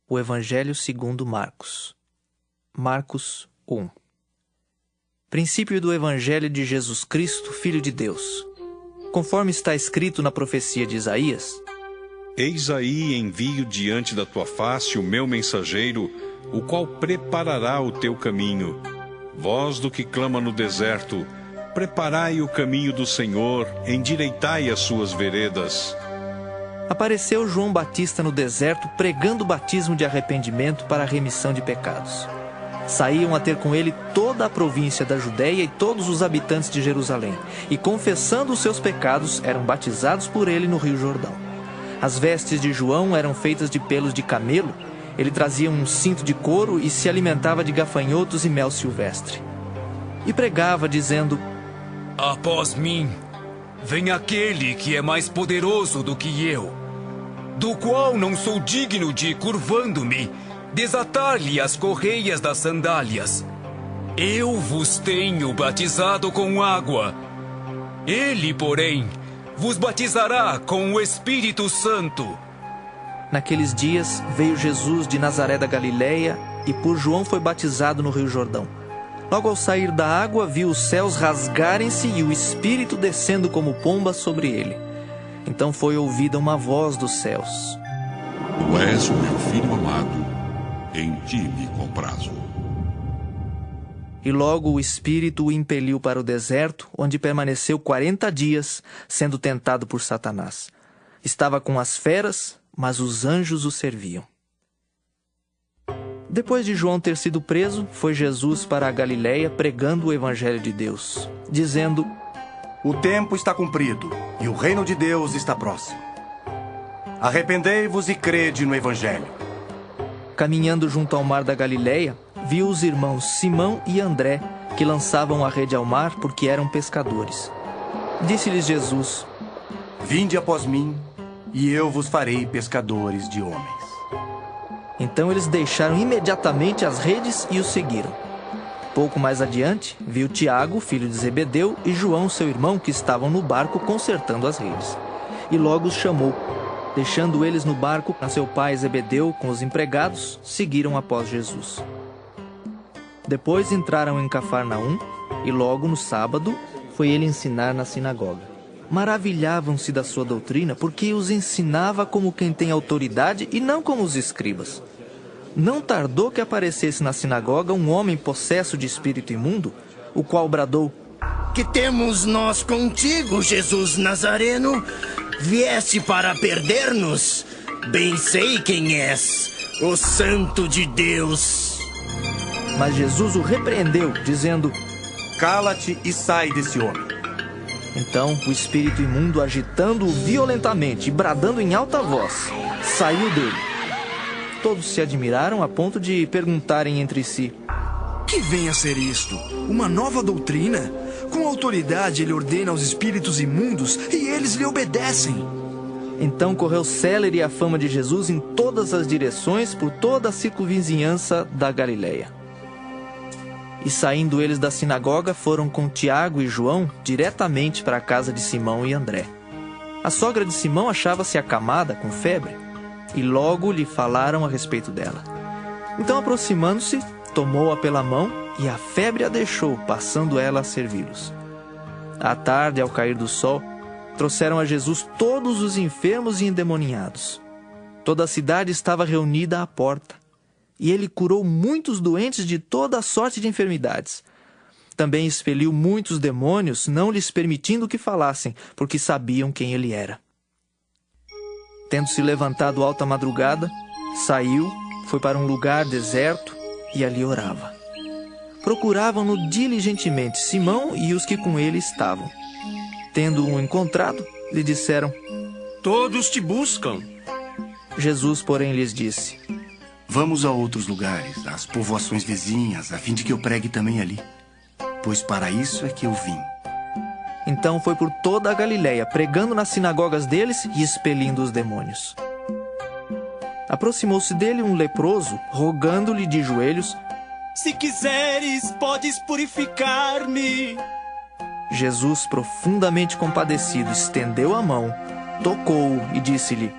O Evangelho segundo Marcos. Marcos 1. Princípio do Evangelho de Jesus Cristo, Filho de Deus. Conforme está escrito na profecia de Isaías: Eis aí envio diante da tua face o meu mensageiro, o qual preparará o teu caminho. Voz do que clama no deserto, preparai o caminho do Senhor, endireitai as suas veredas. Apareceu João Batista no deserto pregando o batismo de arrependimento para a remissão de pecados. Saíam a ter com ele toda a província da Judéia e todos os habitantes de Jerusalém, e confessando os seus pecados, eram batizados por ele no Rio Jordão. As vestes de João eram feitas de pelos de camelo, ele trazia um cinto de couro e se alimentava de gafanhotos e mel silvestre. E pregava, dizendo: Após mim, vem aquele que é mais poderoso do que eu, do qual não sou digno de, curvando-me, desatar-lhe as correias das sandálias. Eu vos tenho batizado com água. Ele, porém, vos batizará com o Espírito Santo. Naqueles dias veio Jesus de Nazaré da Galileia e por João foi batizado no Rio Jordão. Logo ao sair da água, viu os céus rasgarem-se e o Espírito descendo como pomba sobre ele. Então foi ouvida uma voz dos céus: Tu és o meu filho amado, em ti me comprazo. E logo o Espírito o impeliu para o deserto, onde permaneceu 40 dias, sendo tentado por Satanás. Estava com as feras, mas os anjos o serviam. Depois de João ter sido preso, foi Jesus para a Galileia pregando o Evangelho de Deus, dizendo: O tempo está cumprido e o reino de Deus está próximo. Arrependei-vos e crede no Evangelho. Caminhando junto ao mar da Galileia, viu os irmãos Simão e André, que lançavam a rede ao mar porque eram pescadores. Disse-lhes Jesus: Vinde após mim, e eu vos farei pescadores de homens. Então eles deixaram imediatamente as redes e o seguiram. Pouco mais adiante, viu Tiago, filho de Zebedeu, e João, seu irmão, que estavam no barco consertando as redes. E logo os chamou. Deixando eles no barco a seu pai Zebedeu com os empregados, seguiram após Jesus. Depois entraram em Cafarnaum, e logo no sábado foi ele ensinar na sinagoga. Maravilhavam-se da sua doutrina, porque os ensinava como quem tem autoridade e não como os escribas. Não tardou que aparecesse na sinagoga um homem possesso de espírito imundo, o qual bradou: Que temos nós contigo, Jesus Nazareno? Vieste para perder-nos? Bem sei quem és, o Santo de Deus. Mas Jesus o repreendeu, dizendo: Cala-te e sai desse homem. Então o espírito imundo, agitando-o violentamente e bradando em alta voz, saiu dele. Todos se admiraram a ponto de perguntarem entre si: Que vem a ser isto? Uma nova doutrina? Com autoridade ele ordena aos espíritos imundos e eles lhe obedecem. Então correu célere a fama de Jesus em todas as direções por toda a circunvizinhança da Galileia. E saindo eles da sinagoga, foram com Tiago e João diretamente para a casa de Simão e André. A sogra de Simão achava-se acamada com febre, e logo lhe falaram a respeito dela. Então, aproximando-se, tomou-a pela mão, e a febre a deixou, passando ela a servi-los. À tarde, ao cair do sol, trouxeram a Jesus todos os enfermos e endemoniados. Toda a cidade estava reunida à porta. E ele curou muitos doentes de toda a sorte de enfermidades. Também expeliu muitos demônios, não lhes permitindo que falassem, porque sabiam quem ele era. Tendo-se levantado alta madrugada, saiu, foi para um lugar deserto e ali orava. Procuravam-no diligentemente Simão e os que com ele estavam. Tendo-o encontrado, lhe disseram: Todos te buscam. Jesus, porém, lhes disse: Vamos a outros lugares, às povoações vizinhas, a fim de que eu pregue também ali. Pois para isso é que eu vim. Então foi por toda a Galileia, pregando nas sinagogas deles e expelindo os demônios. Aproximou-se dele um leproso, rogando-lhe de joelhos: Se quiseres, podes purificar-me. Jesus, profundamente compadecido, estendeu a mão, tocou-o e disse-lhe: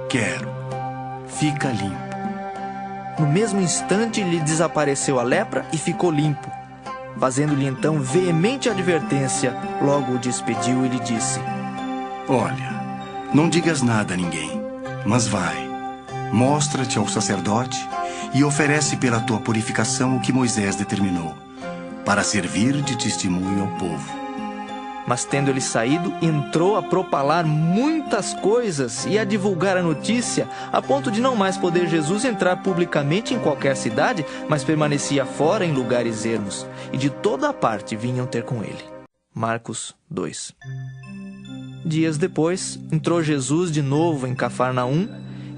Quero, fica limpo. No mesmo instante lhe desapareceu a lepra e ficou limpo. Fazendo-lhe então veemente advertência, logo o despediu e lhe disse: Olha, não digas nada a ninguém, mas vai, mostra-te ao sacerdote e oferece pela tua purificação o que Moisés determinou, para servir de testemunho ao povo. Mas tendo ele saído, entrou a propalar muitas coisas e a divulgar a notícia, a ponto de não mais poder Jesus entrar publicamente em qualquer cidade, mas permanecia fora em lugares ermos, e de toda a parte vinham ter com ele. Marcos 2. Dias depois, entrou Jesus de novo em Cafarnaum,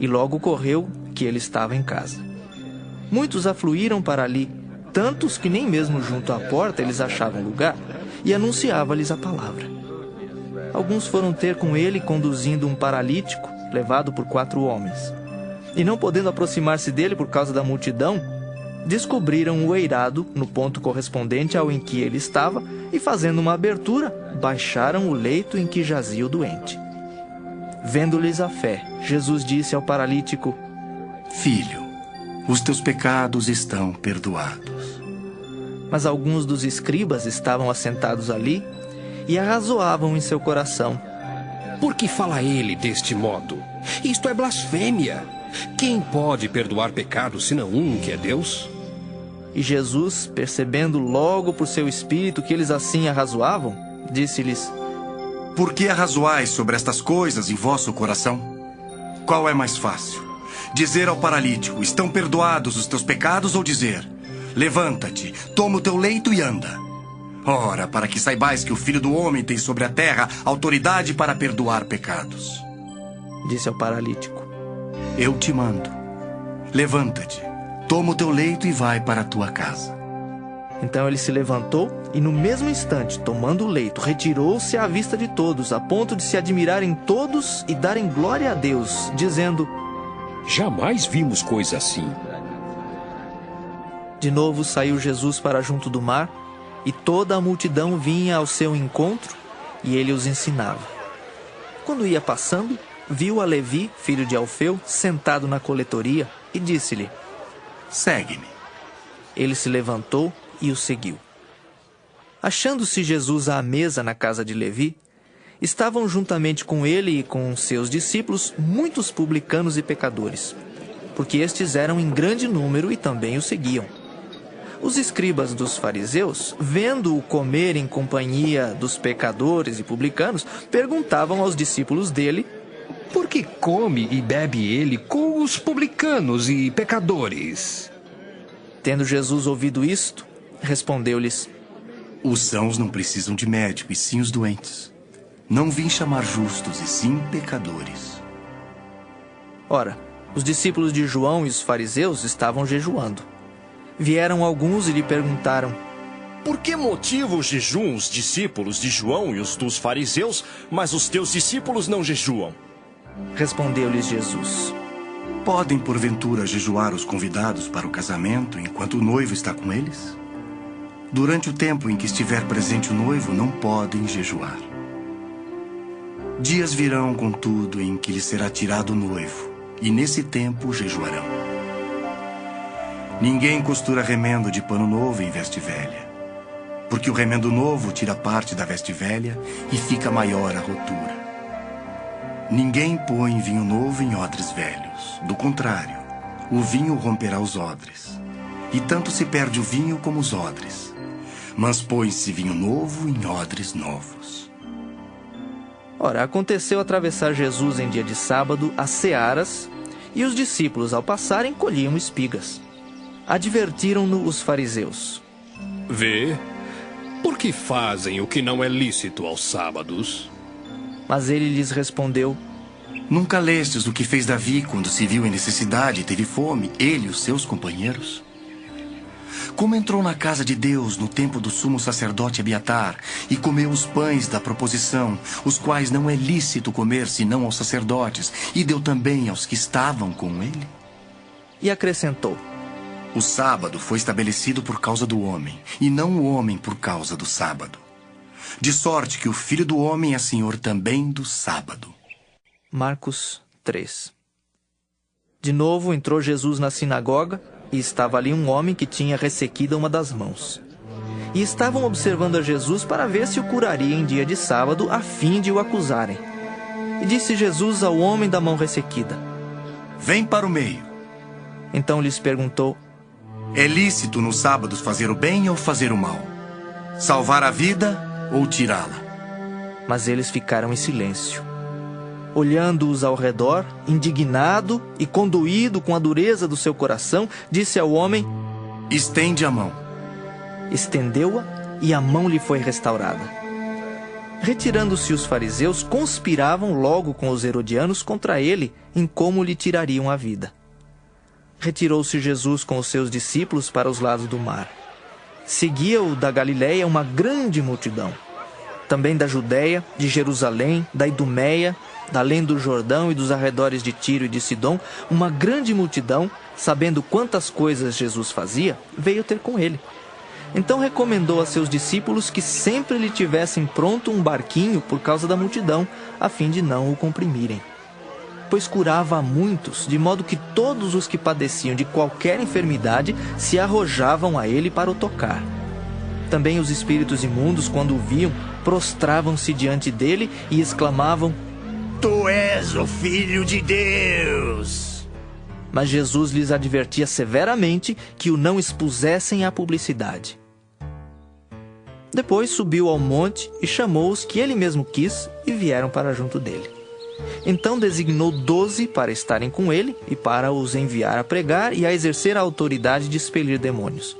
e logo correu que ele estava em casa. Muitos afluíram para ali, tantos que nem mesmo junto à porta eles achavam lugar, e anunciava-lhes a palavra. Alguns foram ter com ele conduzindo um paralítico, levado por 4 homens. E não podendo aproximar-se dele por causa da multidão, descobriram o eirado no ponto correspondente ao em que ele estava e, fazendo uma abertura, baixaram o leito em que jazia o doente. Vendo-lhes a fé, Jesus disse ao paralítico: Filho, os teus pecados estão perdoados. Mas alguns dos escribas estavam assentados ali e arrazoavam em seu coração: Por que fala ele deste modo? Isto é blasfêmia. Quem pode perdoar pecados senão um, que é Deus? E Jesus, percebendo logo por seu espírito que eles assim arrazoavam, disse-lhes: Por que arrazoais sobre estas coisas em vosso coração? Qual é mais fácil? Dizer ao paralítico: estão perdoados os teus pecados, ou dizer: levanta-te, toma o teu leito e anda? Ora, para que saibais que o Filho do Homem tem sobre a terra autoridade para perdoar pecados. Disse ao paralítico: Eu te mando, levanta-te, toma o teu leito e vai para a tua casa. Então ele se levantou e, no mesmo instante, tomando o leito, retirou-se à vista de todos, a ponto de se admirarem todos e darem glória a Deus, dizendo: Jamais vimos coisa assim. De novo saiu Jesus para junto do mar, e toda a multidão vinha ao seu encontro, e ele os ensinava. Quando ia passando, viu a Levi, filho de Alfeu, sentado na coletoria, e disse-lhe: Segue-me. Ele se levantou e o seguiu. Achando-se Jesus à mesa na casa de Levi, estavam juntamente com ele e com seus discípulos muitos publicanos e pecadores, porque estes eram em grande número e também o seguiam. Os escribas dos fariseus, vendo-o comer em companhia dos pecadores e publicanos, perguntavam aos discípulos dele: Por que come e bebe ele com os publicanos e pecadores? Tendo Jesus ouvido isto, respondeu-lhes: Os sãos não precisam de médico, e sim os doentes. Não vim chamar justos, e sim pecadores. Ora, os discípulos de João e os fariseus estavam jejuando. Vieram alguns e lhe perguntaram: Por que motivo jejuam os discípulos de João e os dos fariseus, mas os teus discípulos não jejuam? Respondeu-lhes Jesus: Podem, porventura, jejuar os convidados para o casamento enquanto o noivo está com eles? Durante o tempo em que estiver presente o noivo, não podem jejuar. Dias virão, contudo, em que lhe será tirado o noivo, e nesse tempo jejuarão. Ninguém costura remendo de pano novo em veste velha, porque o remendo novo tira parte da veste velha e fica maior a rotura. Ninguém põe vinho novo em odres velhos. Do contrário, o vinho romperá os odres, e tanto se perde o vinho como os odres. Mas põe-se vinho novo em odres novos. Ora, aconteceu atravessar Jesus em dia de sábado as searas, e os discípulos, ao passarem, colhiam espigas. Advertiram-no os fariseus: Vê, por que fazem o que não é lícito aos sábados? Mas ele lhes respondeu: Nunca lestes o que fez Davi quando se viu em necessidade e teve fome, ele e os seus companheiros? Como entrou na casa de Deus no tempo do sumo sacerdote Abiatar e comeu os pães da proposição, os quais não é lícito comer senão aos sacerdotes, e deu também aos que estavam com ele? E acrescentou: O sábado foi estabelecido por causa do homem, e não o homem por causa do sábado. De sorte que o Filho do Homem é Senhor também do sábado. Marcos 3. De novo entrou Jesus na sinagoga, e estava ali um homem que tinha ressequida uma das mãos. E estavam observando a Jesus para ver se o curaria em dia de sábado, a fim de o acusarem. E disse Jesus ao homem da mão ressequida: Vem para o meio. Então lhes perguntou: É lícito nos sábados fazer o bem ou fazer o mal? Salvar a vida ou tirá-la? Mas eles ficaram em silêncio. Olhando-os ao redor, indignado e condoído com a dureza do seu coração, disse ao homem: Estende a mão. Estendeu-a e a mão lhe foi restaurada. Retirando-se os fariseus, conspiravam logo com os herodianos contra ele em como lhe tirariam a vida. Retirou-se Jesus com os seus discípulos para os lados do mar. Seguia-o da Galiléia uma grande multidão. Também da Judéia, de Jerusalém, da Idumeia, da além do Jordão e dos arredores de Tiro e de Sidom, uma grande multidão, sabendo quantas coisas Jesus fazia, veio ter com ele. Então recomendou a seus discípulos que sempre lhe tivessem pronto um barquinho por causa da multidão, a fim de não o comprimirem. Pois curava a muitos, de modo que todos os que padeciam de qualquer enfermidade se arrojavam a ele para o tocar. Também os espíritos imundos, quando o viam, prostravam-se diante dele e exclamavam: Tu és o Filho de Deus! Mas Jesus lhes advertia severamente que o não expusessem à publicidade. Depois subiu ao monte e chamou os que ele mesmo quis e vieram para junto dele. Então designou 12 para estarem com ele e para os enviar a pregar e a exercer a autoridade de expelir demônios.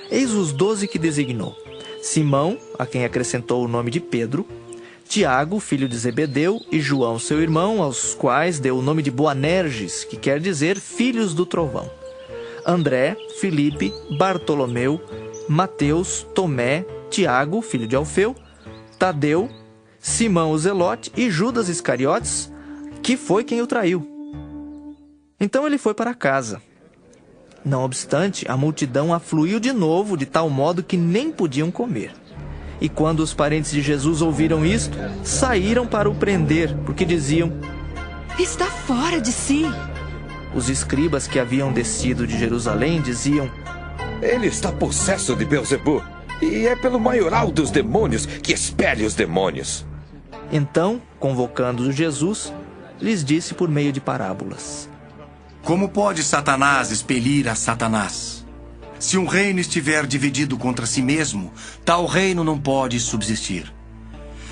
Eis os 12 que designou: Simão, a quem acrescentou o nome de Pedro, Tiago, filho de Zebedeu, e João, seu irmão, aos quais deu o nome de Boanerges, que quer dizer filhos do trovão. André, Filipe, Bartolomeu, Mateus, Tomé, Tiago, filho de Alfeu, Tadeu, Simão o Zelote e Judas Iscariotes, que foi quem o traiu. Então ele foi para casa. Não obstante, a multidão afluiu de novo, de tal modo que nem podiam comer. E quando os parentes de Jesus ouviram isto, saíram para o prender, porque diziam: Está fora de si. Os escribas que haviam descido de Jerusalém diziam: Ele está possesso de Beelzebu, e é pelo maioral dos demônios que expele os demônios. Então, convocando Jesus, lhes disse por meio de parábolas: Como pode Satanás expelir a Satanás? Se um reino estiver dividido contra si mesmo, tal reino não pode subsistir.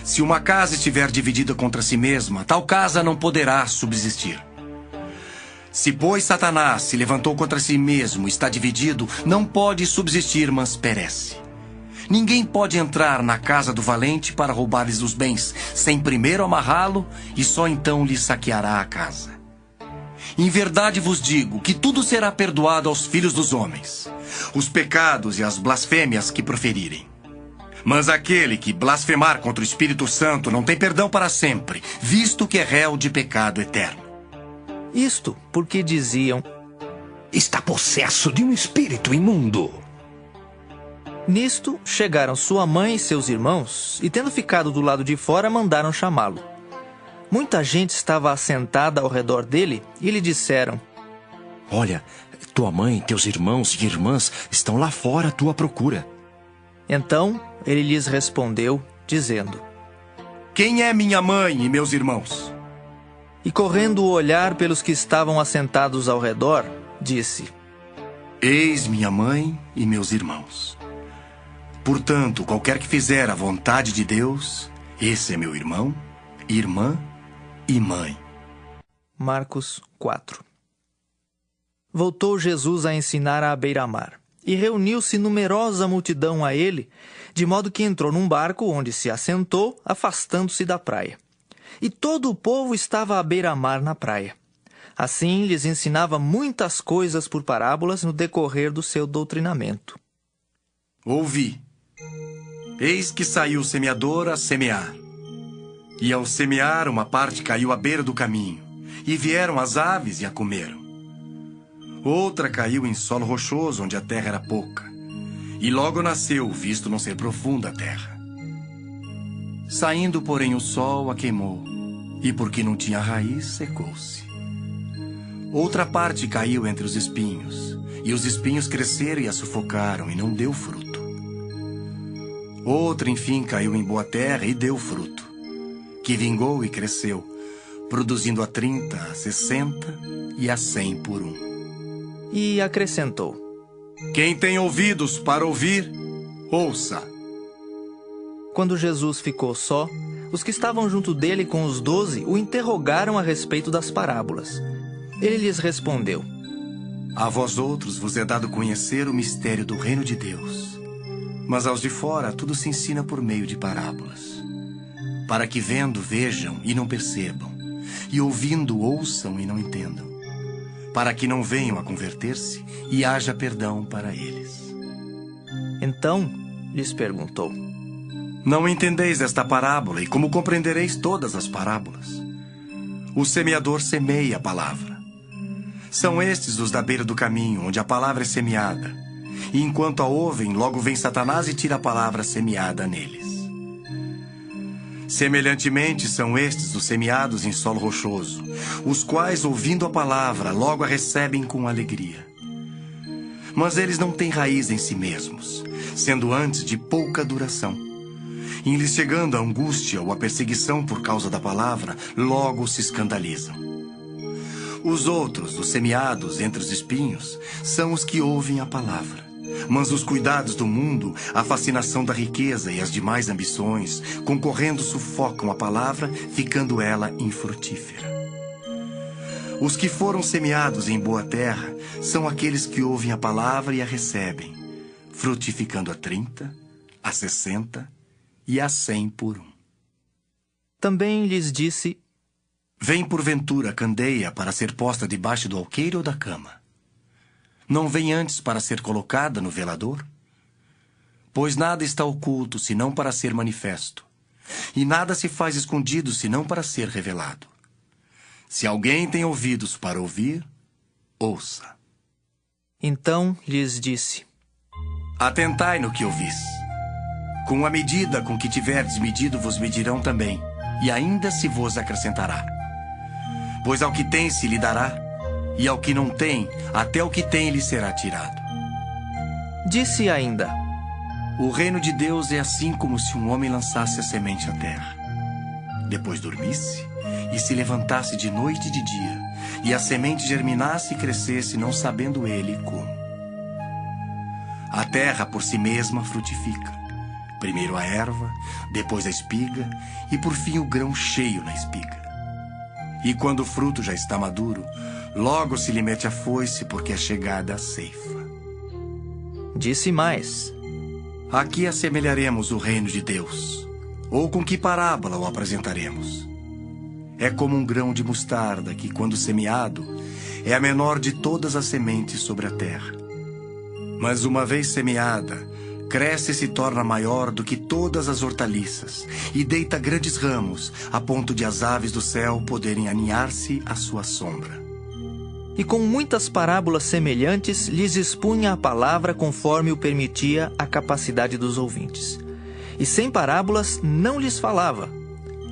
Se uma casa estiver dividida contra si mesma, tal casa não poderá subsistir. Se, pois, Satanás se levantou contra si mesmo, está dividido, não pode subsistir, mas perece. Ninguém pode entrar na casa do valente para roubar-lhes os bens, sem primeiro amarrá-lo, e só então lhe saqueará a casa. Em verdade vos digo que tudo será perdoado aos filhos dos homens, os pecados e as blasfêmias que proferirem. Mas aquele que blasfemar contra o Espírito Santo não tem perdão para sempre, visto que é réu de pecado eterno. Isto porque diziam: Está possesso de um espírito imundo. Nisto chegaram sua mãe e seus irmãos, e tendo ficado do lado de fora, mandaram chamá-lo. Muita gente estava assentada ao redor dele e lhe disseram: Olha, tua mãe, teus irmãos e irmãs estão lá fora à tua procura. Então ele lhes respondeu, dizendo: Quem é minha mãe e meus irmãos? E correndo o olhar pelos que estavam assentados ao redor, disse: Eis minha mãe e meus irmãos. Portanto, qualquer que fizer a vontade de Deus, esse é meu irmão, irmã e mãe. Marcos 4. Voltou Jesus a ensinar à beira-mar, e reuniu-se numerosa multidão a ele, de modo que entrou num barco onde se assentou, afastando-se da praia. E todo o povo estava à beira-mar na praia. Assim lhes ensinava muitas coisas por parábolas no decorrer do seu doutrinamento. Ouvi. Eis que saiu o semeador a semear. E ao semear, uma parte caiu à beira do caminho, e vieram as aves e a comeram. Outra caiu em solo rochoso, onde a terra era pouca, e logo nasceu, visto não ser profunda a terra. Saindo, porém, o sol a queimou, e porque não tinha raiz, secou-se. Outra parte caiu entre os espinhos, e os espinhos cresceram e a sufocaram, e não deu fruto. Outra, enfim, caiu em boa terra e deu fruto, que vingou e cresceu, produzindo a 30, a 60 e a 100 por um. E acrescentou: Quem tem ouvidos para ouvir, ouça. Quando Jesus ficou só, os que estavam junto dele com os 12 o interrogaram a respeito das parábolas. Ele lhes respondeu: A vós outros vos é dado conhecer o mistério do reino de Deus, mas aos de fora tudo se ensina por meio de parábolas, para que vendo vejam e não percebam, e ouvindo ouçam e não entendam, para que não venham a converter-se e haja perdão para eles. Então lhes perguntou: Não entendeis esta parábola, e como compreendereis todas as parábolas? O semeador semeia a palavra. São estes os da beira do caminho, onde a palavra é semeada. E enquanto a ouvem, logo vem Satanás e tira a palavra semeada neles. Semelhantemente, são estes os semeados em solo rochoso, os quais, ouvindo a palavra, logo a recebem com alegria. Mas eles não têm raiz em si mesmos, sendo antes de pouca duração. Em lhes chegando a angústia ou a perseguição por causa da palavra, logo se escandalizam. Os outros, os semeados entre os espinhos, são os que ouvem a palavra. Mas os cuidados do mundo, a fascinação da riqueza e as demais ambições, concorrendo sufocam a palavra, ficando ela infrutífera. Os que foram semeados em boa terra são aqueles que ouvem a palavra e a recebem, frutificando a 30, a 60 e a 100 por um. Também lhes disse: Vem porventura a candeia para ser posta debaixo do alqueire ou da cama? Não vem antes para ser colocada no velador? Pois nada está oculto, senão para ser manifesto, e nada se faz escondido, senão para ser revelado. Se alguém tem ouvidos para ouvir, ouça. Então lhes disse: Atentai no que ouvis. Com a medida com que tiverdes medido, vos medirão também, e ainda se vos acrescentará. Pois ao que tem se lhe dará, e ao que não tem, até o que tem lhe será tirado. Disse ainda: O reino de Deus é assim como se um homem lançasse a semente à terra. Depois dormisse, e se levantasse de noite e de dia, e a semente germinasse e crescesse, não sabendo ele como. A terra por si mesma frutifica. Primeiro a erva, depois a espiga, e por fim o grão cheio na espiga. E quando o fruto já está maduro, logo se lhe mete a foice, porque é chegada a ceifa. Disse mais: Aqui assemelharemos o reino de Deus, ou com que parábola o apresentaremos? É como um grão de mostarda que, quando semeado, é a menor de todas as sementes sobre a terra. Mas uma vez semeada, cresce e se torna maior do que todas as hortaliças, e deita grandes ramos, a ponto de as aves do céu poderem aninhar-se à sua sombra. E com muitas parábolas semelhantes, lhes expunha a palavra conforme o permitia a capacidade dos ouvintes. E sem parábolas não lhes falava.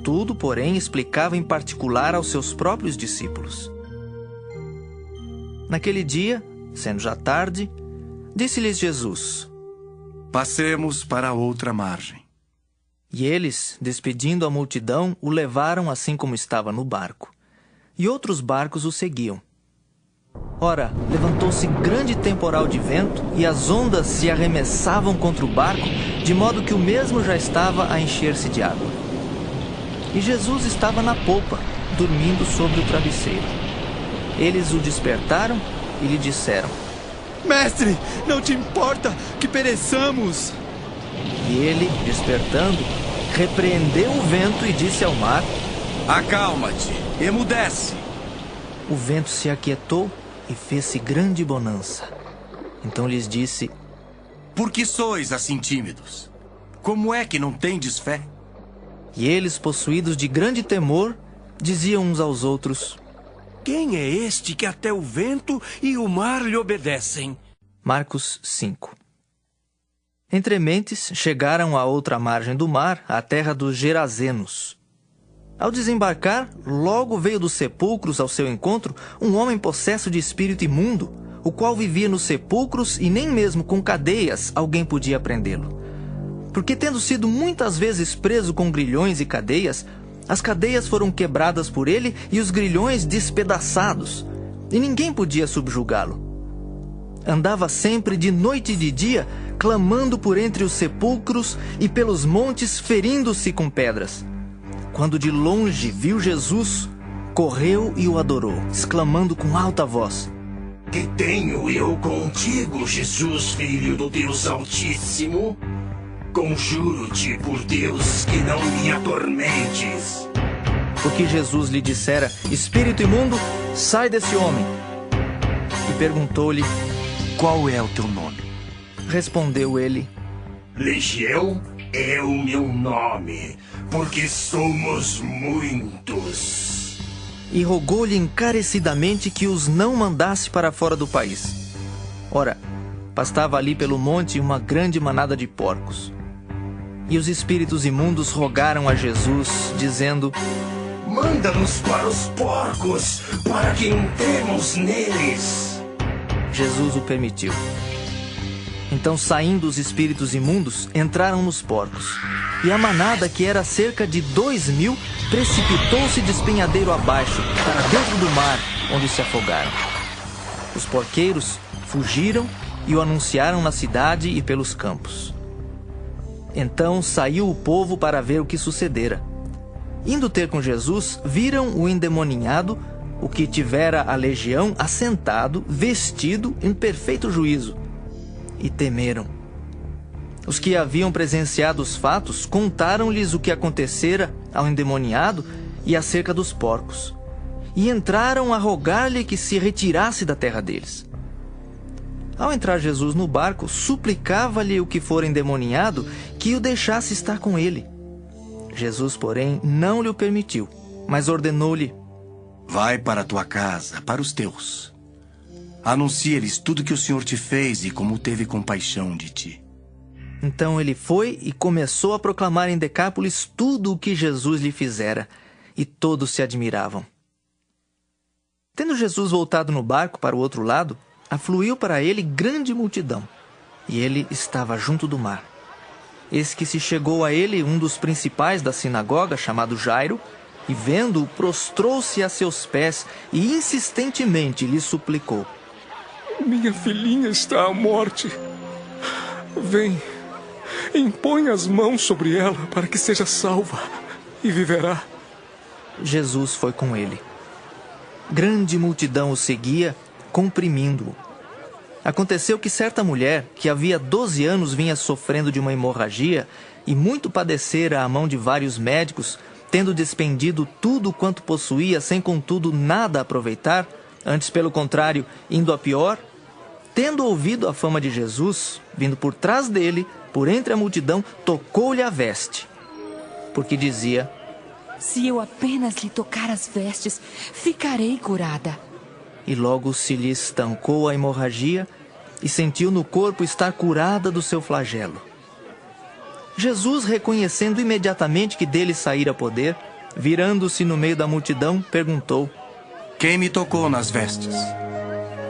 Tudo, porém, explicava em particular aos seus próprios discípulos. Naquele dia, sendo já tarde, disse-lhes Jesus: Passemos para outra margem. E eles, despedindo a multidão, o levaram assim como estava no barco. E outros barcos o seguiam. Ora, levantou-se grande temporal de vento, e as ondas se arremessavam contra o barco, de modo que o mesmo já estava a encher-se de água. E Jesus estava na popa, dormindo sobre o travesseiro. Eles o despertaram e lhe disseram: Mestre, não te importa que pereçamos? E ele, despertando, repreendeu o vento e disse ao mar: Acalma-te, emudece. O vento se aquietou e fez-se grande bonança. Então lhes disse: Por que sois assim tímidos? Como é que não tendes fé? E eles, possuídos de grande temor, diziam uns aos outros: Quem é este que até o vento e o mar lhe obedecem? Marcos 5. Entre mentes, chegaram à outra margem do mar, à terra dos Gerazenos. Ao desembarcar, logo veio dos sepulcros ao seu encontro um homem possesso de espírito imundo, o qual vivia nos sepulcros e nem mesmo com cadeias alguém podia prendê-lo. Porque tendo sido muitas vezes preso com grilhões e cadeias, as cadeias foram quebradas por ele e os grilhões despedaçados, e ninguém podia subjugá-lo. Andava sempre de noite e de dia, clamando por entre os sepulcros e pelos montes, ferindo-se com pedras. Quando de longe viu Jesus, correu e o adorou, exclamando com alta voz: Que tenho eu contigo, Jesus, filho do Deus Altíssimo? Conjuro-te por Deus que não me atormentes. Porque Jesus lhe dissera: Espírito imundo, sai desse homem. E perguntou-lhe: Qual é o teu nome? Respondeu ele: Legião é o meu nome, porque somos muitos. E rogou-lhe encarecidamente que os não mandasse para fora do país. Ora, pastava ali pelo monte uma grande manada de porcos. E os espíritos imundos rogaram a Jesus, dizendo: Manda-nos para os porcos, para que entremos neles. Jesus o permitiu. Então, saindo os espíritos imundos, entraram nos porcos. E a manada, que era cerca de 2.000, precipitou-se despenhadeiro abaixo, para dentro do mar, onde se afogaram. Os porqueiros fugiram e o anunciaram na cidade e pelos campos. Então saiu o povo para ver o que sucedera. Indo ter com Jesus, viram o endemoninhado, o que tivera a legião, assentado, vestido, em perfeito juízo. E temeram. Os que haviam presenciado os fatos contaram-lhes o que acontecera ao endemoniado e acerca dos porcos. E entraram a rogar-lhe que se retirasse da terra deles. Ao entrar Jesus no barco, suplicava-lhe o que fora endemoninhado que o deixasse estar com ele. Jesus, porém, não lhe o permitiu, mas ordenou-lhe: Vai para a tua casa, para os teus. Anuncia-lhes tudo que o Senhor te fez e como teve compaixão de ti. Então ele foi e começou a proclamar em Decápolis tudo o que Jesus lhe fizera, e todos se admiravam. Tendo Jesus voltado no barco para o outro lado, afluiu para ele grande multidão, e ele estava junto do mar. Eis que se chegou a ele um dos principais da sinagoga, chamado Jairo, e vendo-o, prostrou-se a seus pés e insistentemente lhe suplicou: Minha filhinha está à morte. Vem, impõe as mãos sobre ela para que seja salva e viverá. Jesus foi com ele. Grande multidão o seguia, comprimindo-o. Aconteceu que certa mulher, que havia 12 anos vinha sofrendo de uma hemorragia e muito padecera à mão de vários médicos, tendo despendido tudo quanto possuía, sem contudo nada aproveitar, antes pelo contrário, indo a pior, tendo ouvido a fama de Jesus, vindo por trás dele, por entre a multidão, tocou-lhe a veste, porque dizia: Se eu apenas lhe tocar as vestes, ficarei curada. E logo se lhe estancou a hemorragia e sentiu no corpo estar curada do seu flagelo. Jesus, reconhecendo imediatamente que dele saíra poder, virando-se no meio da multidão, perguntou: Quem me tocou nas vestes?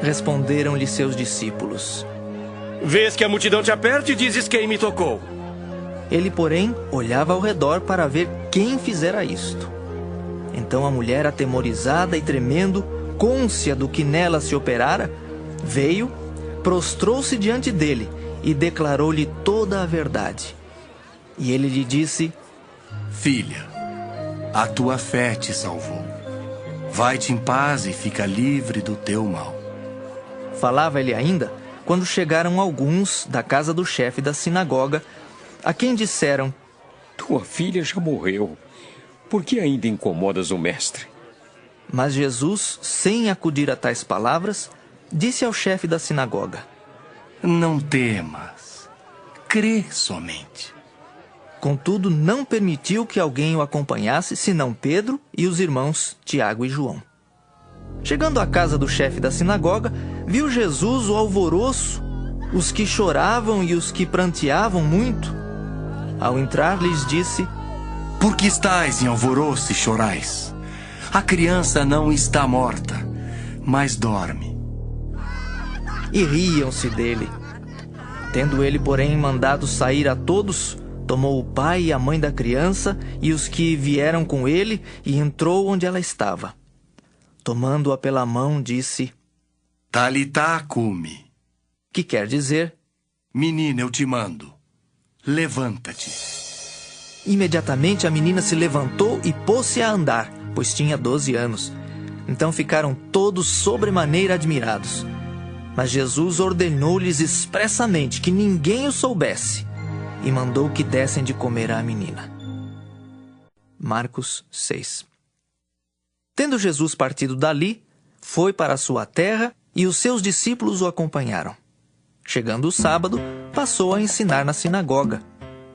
Responderam-lhe seus discípulos: Vês que a multidão te aperta e dizes: Quem me tocou? Ele, porém, olhava ao redor para ver quem fizera isto. Então a mulher, atemorizada e tremendo, cônscia do que nela se operara, veio, prostrou-se diante dele e declarou-lhe toda a verdade. E ele lhe disse: Filha, a tua fé te salvou. Vai-te em paz e fica livre do teu mal. Falava ele ainda, quando chegaram alguns da casa do chefe da sinagoga, a quem disseram: Tua filha já morreu. Por que ainda incomodas o mestre? Mas Jesus, sem acudir a tais palavras, disse ao chefe da sinagoga: Não temas, crê somente. Contudo, não permitiu que alguém o acompanhasse, senão Pedro e os irmãos Tiago e João. Chegando à casa do chefe da sinagoga, viu Jesus o alvoroço, os que choravam e os que pranteavam muito. Ao entrar, lhes disse: Por que estáis em alvoroço e chorais? A criança não está morta, mas dorme. E riam-se dele. Tendo ele, porém, mandado sair a todos, tomou o pai e a mãe da criança e os que vieram com ele e entrou onde ela estava. Tomando-a pela mão, disse: Talitá cumi, que quer dizer: menina, eu te mando, levanta-te. Imediatamente a menina se levantou e pôs-se a andar, pois tinha 12 anos. Então ficaram todos sobremaneira admirados. Mas Jesus ordenou-lhes expressamente que ninguém o soubesse e mandou que dessem de comer à menina. Marcos 6. Tendo Jesus partido dali, foi para a sua terra e os seus discípulos o acompanharam. Chegando o sábado, passou a ensinar na sinagoga.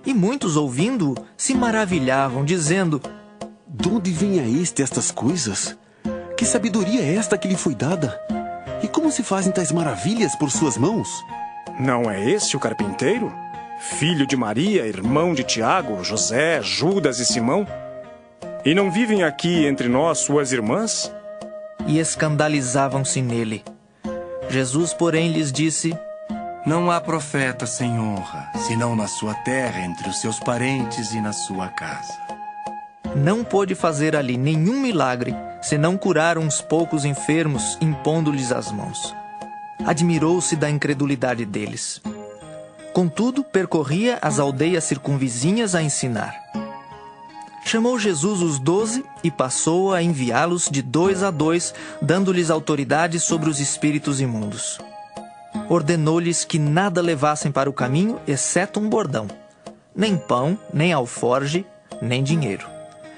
E muitos, ouvindo-o, se maravilhavam, dizendo: De onde vem a este estas coisas? Que sabedoria é esta que lhe foi dada? E como se fazem tais maravilhas por suas mãos? Não é este o carpinteiro? Filho de Maria, irmão de Tiago, José, Judas e Simão? E não vivem aqui entre nós suas irmãs? E escandalizavam-se nele. Jesus, porém, lhes disse: Não há profeta sem honra, senão na sua terra, entre os seus parentes e na sua casa. Não pôde fazer ali nenhum milagre, senão curar uns poucos enfermos, impondo-lhes as mãos. Admirou-se da incredulidade deles. Contudo, percorria as aldeias circunvizinhas a ensinar. Chamou Jesus os 12 e passou a enviá-los de 2 a 2, dando-lhes autoridade sobre os espíritos imundos. Ordenou-lhes que nada levassem para o caminho, exceto um bordão, nem pão, nem alforge, nem dinheiro.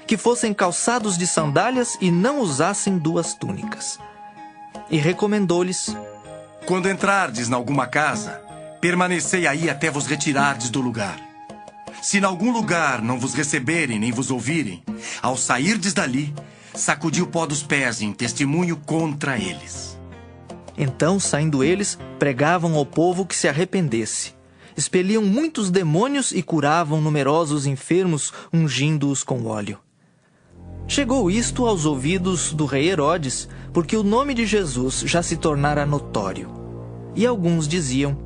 Que fossem calçados de sandálias e não usassem 2 túnicas. E recomendou-lhes: Quando entrardes em alguma casa, permanecei aí até vos retirardes do lugar. Se em algum lugar não vos receberem nem vos ouvirem, ao sairdes dali, sacudi o pó dos pés em testemunho contra eles. Então, saindo eles, pregavam ao povo que se arrependesse. Expeliam muitos demônios e curavam numerosos enfermos, ungindo-os com óleo. Chegou isto aos ouvidos do rei Herodes, porque o nome de Jesus já se tornara notório. E alguns diziam: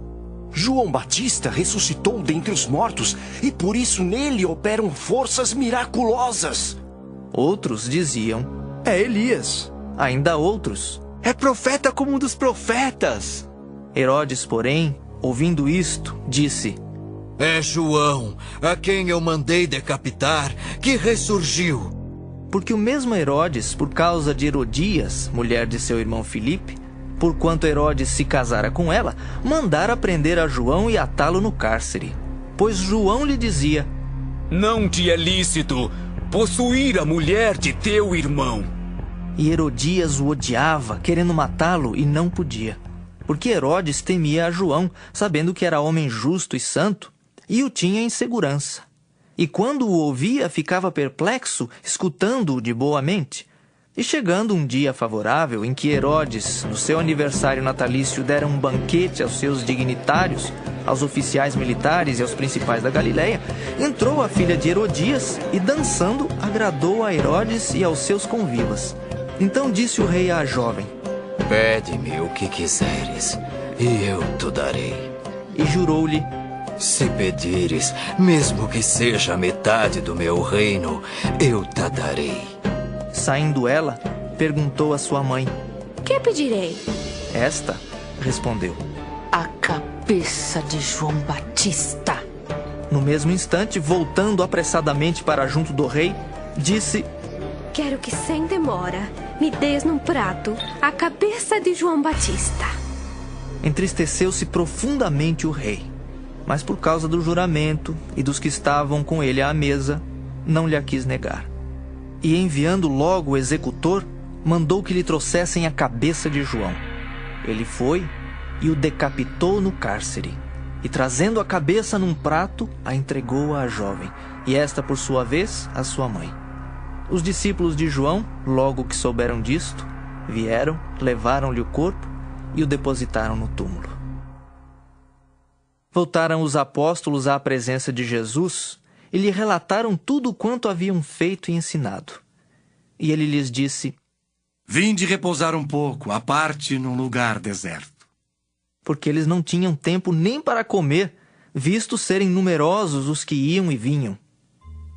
João Batista ressuscitou dentre os mortos, e por isso nele operam forças miraculosas. Outros diziam: É Elias. Ainda outros: É profeta como um dos profetas. Herodes, porém, ouvindo isto, disse: É João, a quem eu mandei decapitar, que ressurgiu. Porque o mesmo Herodes, por causa de Herodias, mulher de seu irmão Filipe, porquanto Herodes se casara com ela, mandara prender a João e atá-lo no cárcere. Pois João lhe dizia: Não te é lícito possuir a mulher de teu irmão. E Herodias o odiava, querendo matá-lo, e não podia. Porque Herodes temia a João, sabendo que era homem justo e santo, e o tinha em segurança. E quando o ouvia, ficava perplexo, escutando-o de boa mente. E chegando um dia favorável, em que Herodes, no seu aniversário natalício, dera um banquete aos seus dignitários, aos oficiais militares e aos principais da Galileia, entrou a filha de Herodias e, dançando, agradou a Herodes e aos seus convivas. Então disse o rei à jovem: Pede-me o que quiseres, e eu te darei. E jurou-lhe: Se pedires, mesmo que seja a metade do meu reino, eu te darei. Saindo ela, perguntou à sua mãe: Que pedirei? Esta respondeu: A cabeça de João Batista. No mesmo instante, voltando apressadamente para junto do rei, disse: Quero que sem demora me des num prato a cabeça de João Batista. Entristeceu-se profundamente o rei, mas por causa do juramento e dos que estavam com ele à mesa, não lhe a quis negar. E enviando logo o executor, mandou que lhe trouxessem a cabeça de João. Ele foi e o decapitou no cárcere, e trazendo a cabeça num prato, a entregou à jovem, e esta, por sua vez, à sua mãe. Os discípulos de João, logo que souberam disto, vieram, levaram-lhe o corpo e o depositaram no túmulo. Voltaram os apóstolos à presença de Jesus e lhe relataram tudo quanto haviam feito e ensinado. E ele lhes disse: Vinde repousar um pouco, à parte num lugar deserto. Porque eles não tinham tempo nem para comer, visto serem numerosos os que iam e vinham.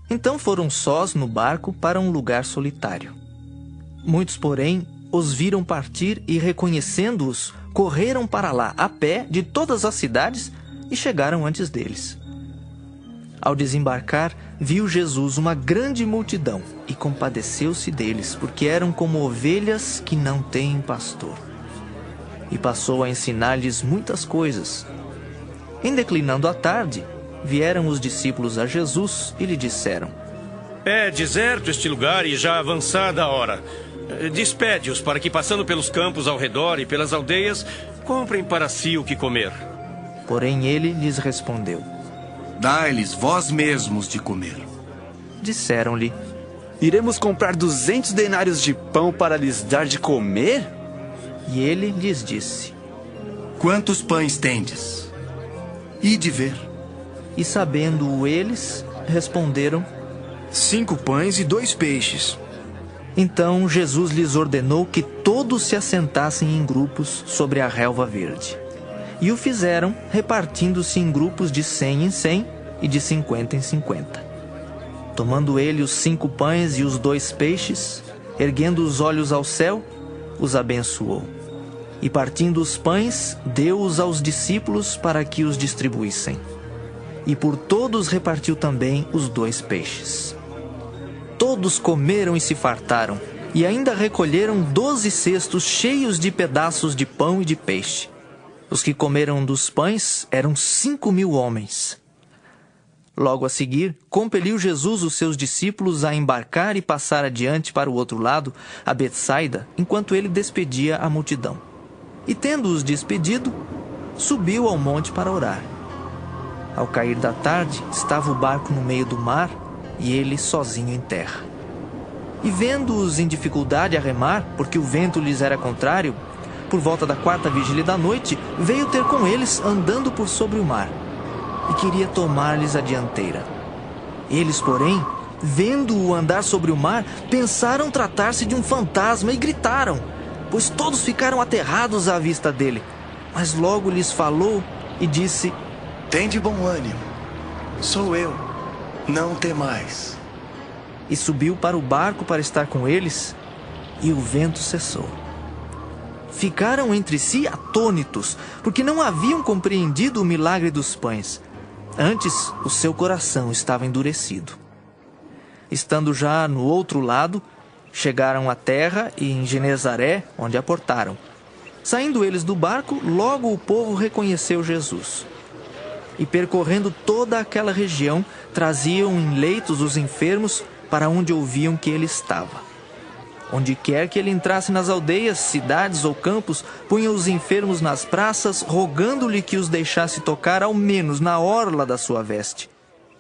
Então foram sós no barco para um lugar solitário. Muitos, porém, os viram partir e, reconhecendo-os, correram para lá a pé de todas as cidades e chegaram antes deles. Ao desembarcar, viu Jesus uma grande multidão e compadeceu-se deles, porque eram como ovelhas que não têm pastor. E passou a ensinar-lhes muitas coisas. Em declinando a tarde, vieram os discípulos a Jesus e lhe disseram: É deserto este lugar e já avançada a hora. Despede-os para que, passando pelos campos ao redor e pelas aldeias, comprem para si o que comer. Porém ele lhes respondeu: Dai-lhes vós mesmos de comer. Disseram-lhe: Iremos comprar 200 denários de pão para lhes dar de comer? E ele lhes disse: Quantos pães tendes? Ide ver. E sabendo-o eles, responderam: 5 pães e 2 peixes. Então Jesus lhes ordenou que todos se assentassem em grupos sobre a relva verde. E o fizeram, repartindo-se em grupos de 100 em 100 e de 50 em 50. Tomando ele os 5 pães e os 2 peixes, erguendo os olhos ao céu, os abençoou. E partindo os pães, deu-os aos discípulos para que os distribuíssem. E por todos repartiu também os 2 peixes. Todos comeram e se fartaram, e ainda recolheram 12 cestos cheios de pedaços de pão e de peixe. Os que comeram dos pães eram 5.000 homens. Logo a seguir, compeliu Jesus os seus discípulos a embarcar e passar adiante para o outro lado, a Betsaida, enquanto ele despedia a multidão. E tendo-os despedido, subiu ao monte para orar. Ao cair da tarde, estava o barco no meio do mar e ele sozinho em terra. E vendo-os em dificuldade a remar, porque o vento lhes era contrário, por volta da 4ª vigília da noite, veio ter com eles andando por sobre o mar, e queria tomar-lhes a dianteira. Eles, porém, vendo-o andar sobre o mar, pensaram tratar-se de um fantasma e gritaram, pois todos ficaram aterrados à vista dele. Mas logo lhes falou e disse: Tende bom ânimo, sou eu, não temais. E subiu para o barco para estar com eles, e o vento cessou. Ficaram entre si atônitos, porque não haviam compreendido o milagre dos pães. Antes, o seu coração estava endurecido. Estando já no outro lado, chegaram à terra e em Genezaré, onde aportaram. Saindo eles do barco, logo o povo reconheceu Jesus. E percorrendo toda aquela região, traziam em leitos os enfermos para onde ouviam que ele estava. Onde quer que ele entrasse nas aldeias, cidades ou campos, punha os enfermos nas praças, rogando-lhe que os deixasse tocar ao menos na orla da sua veste.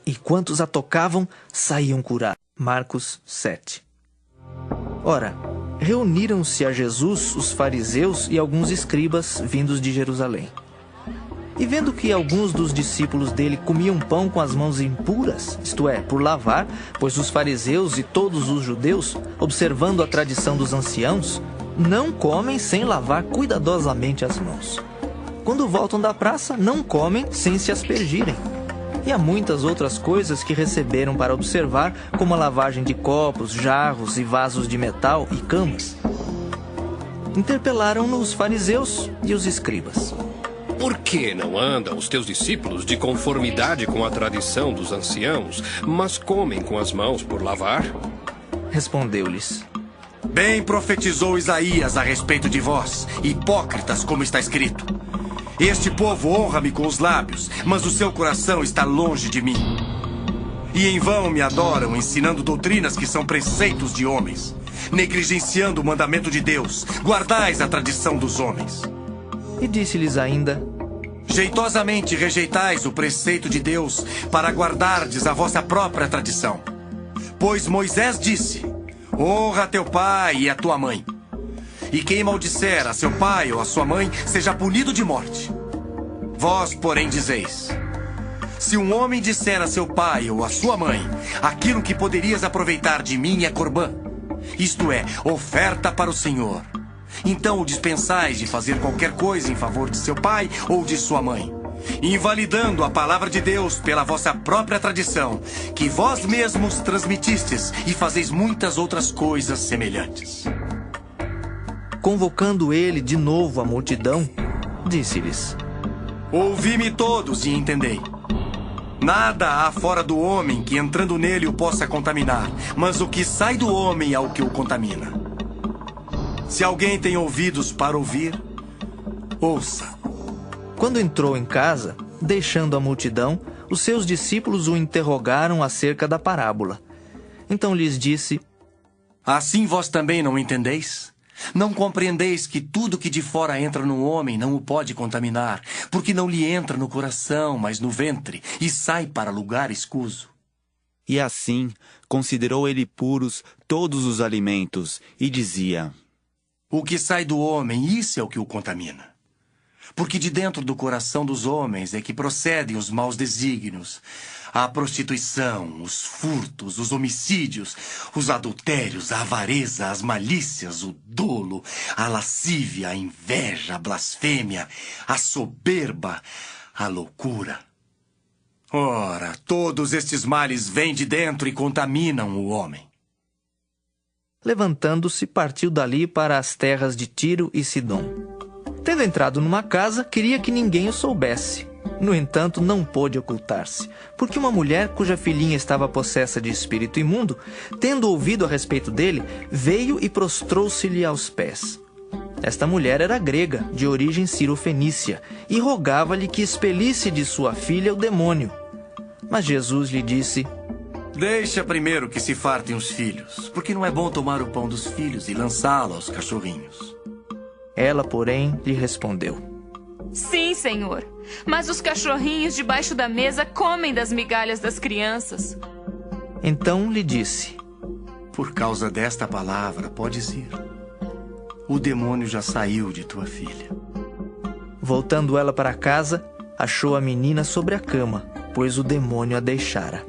E quantos a tocavam, saíam curados. Marcos 7. Ora, reuniram-se a Jesus os fariseus e alguns escribas vindos de Jerusalém. E vendo que alguns dos discípulos dele comiam pão com as mãos impuras, isto é, por lavar, pois os fariseus e todos os judeus, observando a tradição dos anciãos, não comem sem lavar cuidadosamente as mãos. Quando voltam da praça, não comem sem se aspergirem. E há muitas outras coisas que receberam para observar, como a lavagem de copos, jarros e vasos de metal e camas. Interpelaram-no os fariseus e os escribas. Por que não andam os teus discípulos de conformidade com a tradição dos anciãos, mas comem com as mãos por lavar? Respondeu-lhes: Bem profetizou Isaías a respeito de vós, hipócritas, como está escrito. Este povo honra-me com os lábios, mas o seu coração está longe de mim. E em vão me adoram, ensinando doutrinas que são preceitos de homens, negligenciando o mandamento de Deus. Guardais a tradição dos homens. E disse-lhes ainda: Jeitosamente rejeitais o preceito de Deus para guardardes a vossa própria tradição. Pois Moisés disse: Honra teu pai e a tua mãe. E quem maldisser a seu pai ou a sua mãe seja punido de morte. Vós, porém, dizeis: Se um homem disser a seu pai ou a sua mãe, aquilo que poderias aproveitar de mim é corbã, isto é, oferta para o Senhor, então o dispensais de fazer qualquer coisa em favor de seu pai ou de sua mãe, invalidando a palavra de Deus pela vossa própria tradição, que vós mesmos transmitistes e fazeis muitas outras coisas semelhantes. Convocando ele de novo a multidão, disse-lhes: Ouvi-me todos e entendei. Nada há fora do homem que entrando nele o possa contaminar, mas o que sai do homem é o que o contamina. Se alguém tem ouvidos para ouvir, ouça. Quando entrou em casa, deixando a multidão, os seus discípulos o interrogaram acerca da parábola. Então lhes disse: Assim vós também não entendeis? Não compreendeis que tudo que de fora entra no homem não o pode contaminar, porque não lhe entra no coração, mas no ventre, e sai para lugar escuso? E assim considerou ele puros todos os alimentos, e dizia: O que sai do homem, isso é o que o contamina. Porque de dentro do coração dos homens é que procedem os maus desígnios, a prostituição, os furtos, os homicídios, os adultérios, a avareza, as malícias, o dolo, a lascívia, a inveja, a blasfêmia, a soberba, a loucura. Ora, todos estes males vêm de dentro e contaminam o homem. Levantando-se, partiu dali para as terras de Tiro e Sidom. Tendo entrado numa casa, queria que ninguém o soubesse. No entanto, não pôde ocultar-se, porque uma mulher cuja filhinha estava possessa de espírito imundo, tendo ouvido a respeito dele, veio e prostrou-se-lhe aos pés. Esta mulher era grega, de origem cirofenícia, e rogava-lhe que expelisse de sua filha o demônio. Mas Jesus lhe disse: Deixa primeiro que se fartem os filhos, porque não é bom tomar o pão dos filhos e lançá-lo aos cachorrinhos. Ela, porém, lhe respondeu: Sim, Senhor, mas os cachorrinhos debaixo da mesa comem das migalhas das crianças. Então lhe disse: Por causa desta palavra, podes ir. O demônio já saiu de tua filha. Voltando ela para casa, achou a menina sobre a cama, pois o demônio a deixara.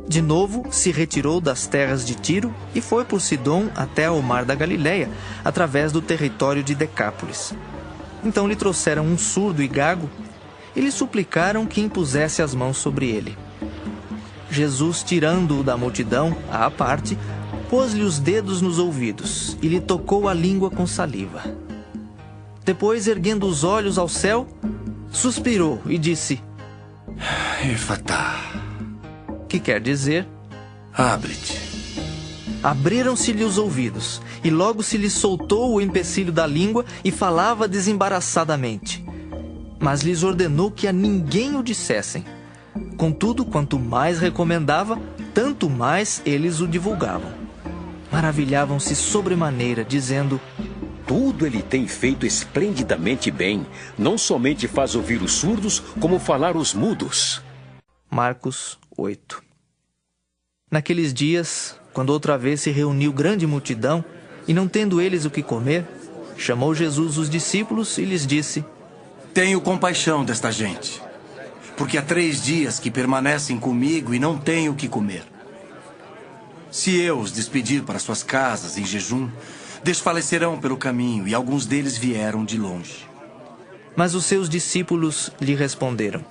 De novo, se retirou das terras de Tiro e foi por Sidom até ao mar da Galileia, através do território de Decápolis. Então lhe trouxeram um surdo e gago e lhe suplicaram que impusesse as mãos sobre ele. Jesus, tirando-o da multidão, à parte, pôs-lhe os dedos nos ouvidos e lhe tocou a língua com saliva. Depois, erguendo os olhos ao céu, suspirou e disse: Efatá, que quer dizer: abre-te. Abriram-se-lhe os ouvidos, e logo se lhe soltou o empecilho da língua e falava desembaraçadamente. Mas lhes ordenou que a ninguém o dissessem. Contudo, quanto mais recomendava, tanto mais eles o divulgavam. Maravilhavam-se sobremaneira, dizendo: Tudo ele tem feito esplendidamente bem. Não somente faz ouvir os surdos, como falar os mudos. Marcos 8. Naqueles dias, quando outra vez se reuniu grande multidão, e não tendo eles o que comer, chamou Jesus os discípulos e lhes disse: Tenho compaixão desta gente, porque há 3 dias que permanecem comigo e não têm o que comer. Se eu os despedir para suas casas em jejum, desfalecerão pelo caminho, e alguns deles vieram de longe. Mas os seus discípulos lhe responderam: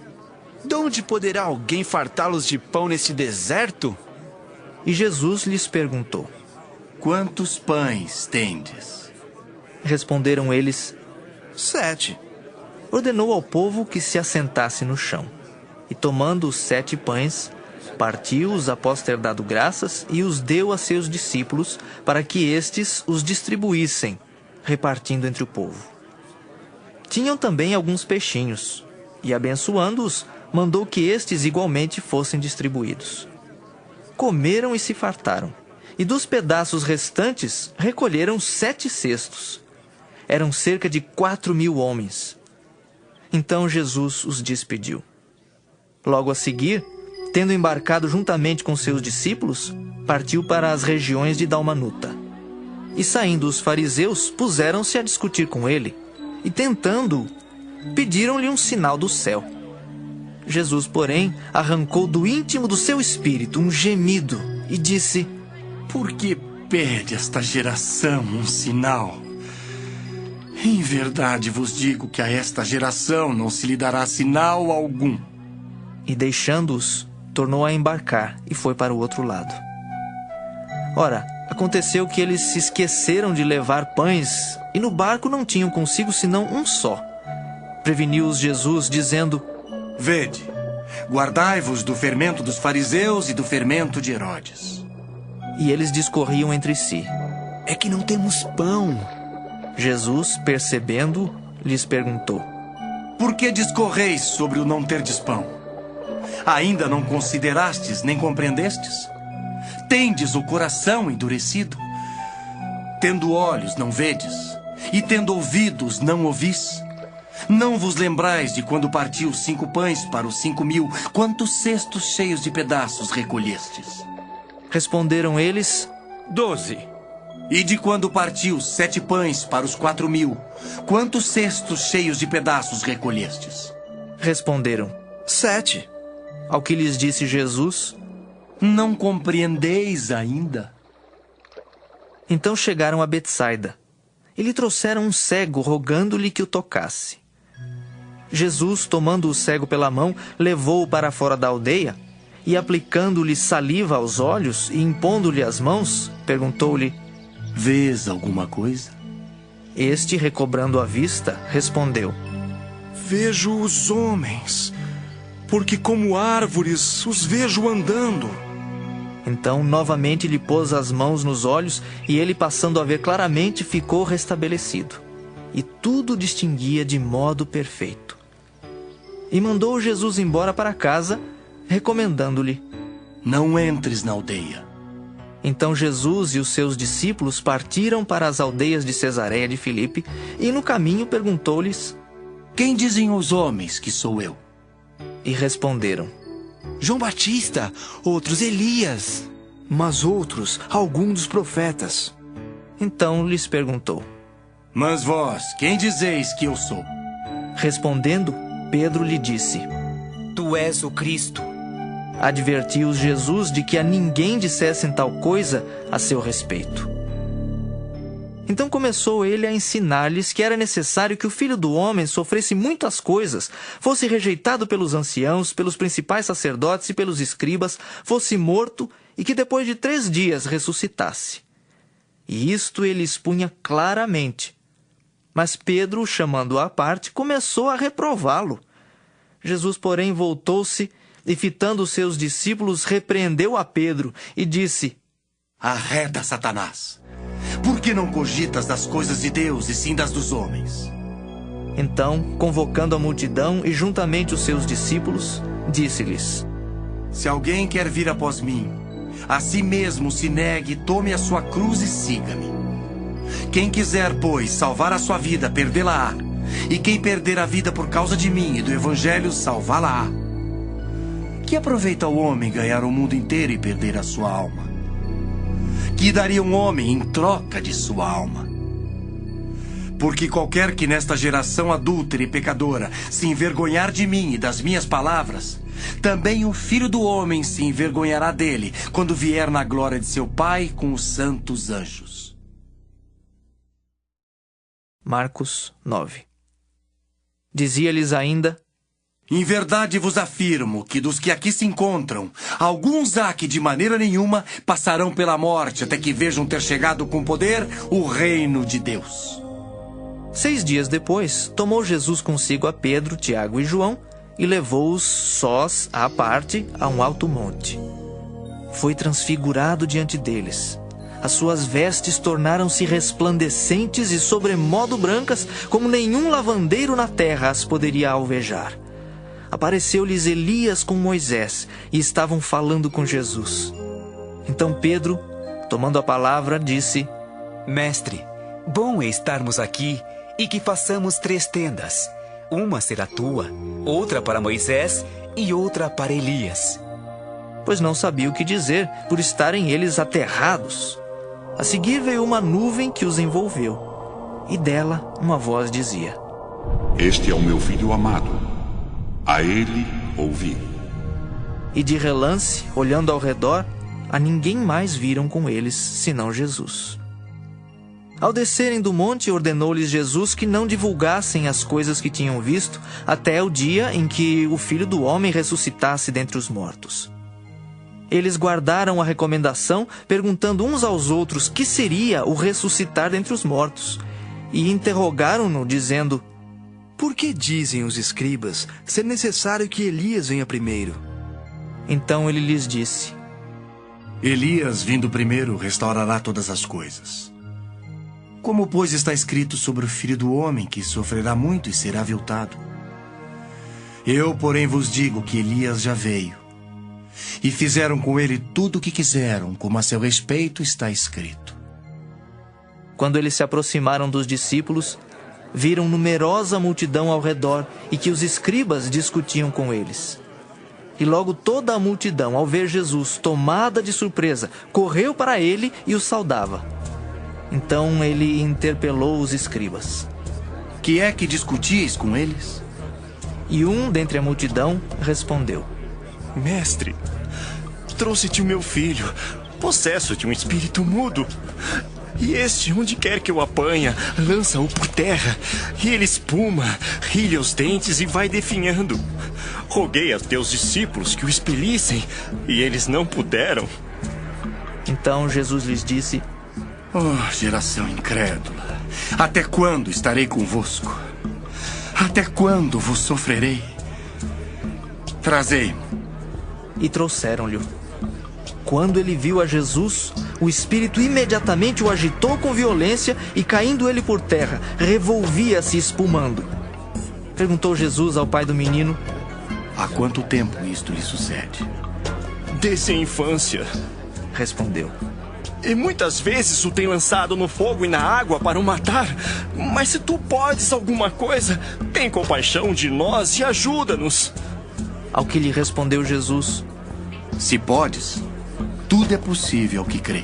De onde poderá alguém fartá-los de pão neste deserto? E Jesus lhes perguntou: Quantos pães tendes? Responderam eles: 7. Ordenou ao povo que se assentasse no chão. E tomando os 7 pães, partiu-os após ter dado graças e os deu a seus discípulos, para que estes os distribuíssem, repartindo entre o povo. Tinham também alguns peixinhos, e abençoando-os, mandou que estes igualmente fossem distribuídos. Comeram e se fartaram, e dos pedaços restantes recolheram 7 cestos. Eram cerca de 4.000 homens. Então Jesus os despediu. Logo a seguir, tendo embarcado juntamente com seus discípulos, partiu para as regiões de Dalmanuta. E saindo os fariseus, puseram-se a discutir com ele, e tentando-o, pediram-lhe um sinal do céu. Jesus, porém, arrancou do íntimo do seu espírito um gemido e disse: Por que pede esta geração um sinal? Em verdade vos digo que a esta geração não se lhe dará sinal algum. E deixando-os, tornou a embarcar e foi para o outro lado. Ora, aconteceu que eles se esqueceram de levar pães e no barco não tinham consigo senão um só. Preveniu-os Jesus, dizendo: Vede, guardai-vos do fermento dos fariseus e do fermento de Herodes. E eles discorriam entre si: É que não temos pão. Jesus, percebendo, lhes perguntou: Por que discorreis sobre o não terdes pão? Ainda não considerastes nem compreendestes? Tendes o coração endurecido? Tendo olhos, não vedes? E tendo ouvidos, não ouvis? Não vos lembrais de quando partiu 5 pães para os 5.000, quantos cestos cheios de pedaços recolhestes? Responderam eles: 12. E de quando partiu 7 pães para os 4.000, quantos cestos cheios de pedaços recolhestes? Responderam: 7. Ao que lhes disse Jesus: Não compreendeis ainda? Então chegaram a Betsaida. E lhe trouxeram um cego, rogando-lhe que o tocasse. Jesus, tomando o cego pela mão, levou-o para fora da aldeia, e aplicando-lhe saliva aos olhos e impondo-lhe as mãos, perguntou-lhe: Vês alguma coisa? Este, recobrando a vista, respondeu: Vejo os homens, porque como árvores os vejo andando. Então, novamente lhe pôs as mãos nos olhos, e ele, passando a ver claramente, ficou restabelecido. E tudo distinguia de modo perfeito. E mandou Jesus embora para casa, recomendando-lhe: Não entres na aldeia. Então Jesus e os seus discípulos partiram para as aldeias de Cesareia de Filipe, e no caminho perguntou-lhes: Quem dizem os homens que sou eu? E responderam: João Batista, outros Elias, mas outros algum dos profetas. Então lhes perguntou: Mas vós, quem dizeis que eu sou? Respondendo, Pedro lhe disse: Tu és o Cristo. Advertiu-os Jesus de que a ninguém dissessem tal coisa a seu respeito. Então começou ele a ensinar-lhes que era necessário que o Filho do Homem sofresse muitas coisas, fosse rejeitado pelos anciãos, pelos principais sacerdotes e pelos escribas, fosse morto e que depois de 3 dias ressuscitasse. E isto ele expunha claramente. Mas Pedro, chamando-o à parte, começou a reprová-lo. Jesus, porém, voltou-se e, fitando os seus discípulos, repreendeu a Pedro e disse: Arreda, Satanás! Por que não cogitas das coisas de Deus e sim das dos homens? Então, convocando a multidão e juntamente os seus discípulos, disse-lhes: Se alguém quer vir após mim, a si mesmo se negue, tome a sua cruz e siga-me. Quem quiser, pois, salvar a sua vida, perdê-la-á. E quem perder a vida por causa de mim e do Evangelho, salvá-la-á. Que aproveita o homem ganhar o mundo inteiro e perder a sua alma? Que daria um homem em troca de sua alma? Porque qualquer que nesta geração adúltera e pecadora se envergonhar de mim e das minhas palavras, também o Filho do Homem se envergonhará dele, quando vier na glória de seu Pai com os santos anjos. Marcos 9. Dizia-lhes ainda: Em verdade vos afirmo que dos que aqui se encontram, alguns há que de maneira nenhuma passarão pela morte até que vejam ter chegado com poder o reino de Deus. 6 dias depois, tomou Jesus consigo a Pedro, Tiago e João e levou-os sós à parte a um alto monte. Foi transfigurado diante deles. As suas vestes tornaram-se resplandecentes e sobremodo brancas, como nenhum lavandeiro na terra as poderia alvejar. Apareceu-lhes Elias com Moisés e estavam falando com Jesus. Então Pedro, tomando a palavra, disse: Mestre, bom é estarmos aqui e que façamos 3 tendas. Uma será tua, outra para Moisés e outra para Elias. Pois não sabia o que dizer, por estarem eles aterrados. A seguir veio uma nuvem que os envolveu, e dela uma voz dizia: Este é o meu filho amado. A ele ouvi. E de relance, olhando ao redor, a ninguém mais viram com eles, senão Jesus. Ao descerem do monte, ordenou-lhes Jesus que não divulgassem as coisas que tinham visto, até o dia em que o Filho do Homem ressuscitasse dentre os mortos. Eles guardaram a recomendação, perguntando uns aos outros que seria o ressuscitar dentre os mortos, e interrogaram-no, dizendo: Por que dizem os escribas ser necessário que Elias venha primeiro? Então ele lhes disse: Elias, vindo primeiro, restaurará todas as coisas. Como, pois, está escrito sobre o Filho do Homem, que sofrerá muito e será aviltado? Eu, porém, vos digo que Elias já veio, e fizeram com ele tudo o que quiseram, como a seu respeito está escrito. Quando eles se aproximaram dos discípulos, viram numerosa multidão ao redor e que os escribas discutiam com eles. E logo toda a multidão, ao ver Jesus, tomada de surpresa, correu para ele e o saudava. Então ele interpelou os escribas: Que é que discutis com eles? E um dentre a multidão respondeu: Mestre, trouxe-te o meu filho, possesso de um espírito mudo. E este, onde quer que o apanha, lança-o por terra, e ele espuma, rilha os dentes e vai definhando. Roguei a teus discípulos que o expelissem, e eles não puderam. Então Jesus lhes disse: Oh, geração incrédula, até quando estarei convosco? Até quando vos sofrerei? Trazei-mo. E trouxeram-lhe. Quando ele viu a Jesus, o espírito imediatamente o agitou com violência e, caindo ele por terra, revolvia-se espumando. Perguntou Jesus ao pai do menino: Há quanto tempo isto lhe sucede? Desde a infância, respondeu. E muitas vezes o tem lançado no fogo e na água para o matar. Mas se tu podes alguma coisa, tem compaixão de nós e ajuda-nos. Ao que lhe respondeu Jesus: Se podes, tudo é possível ao que crê.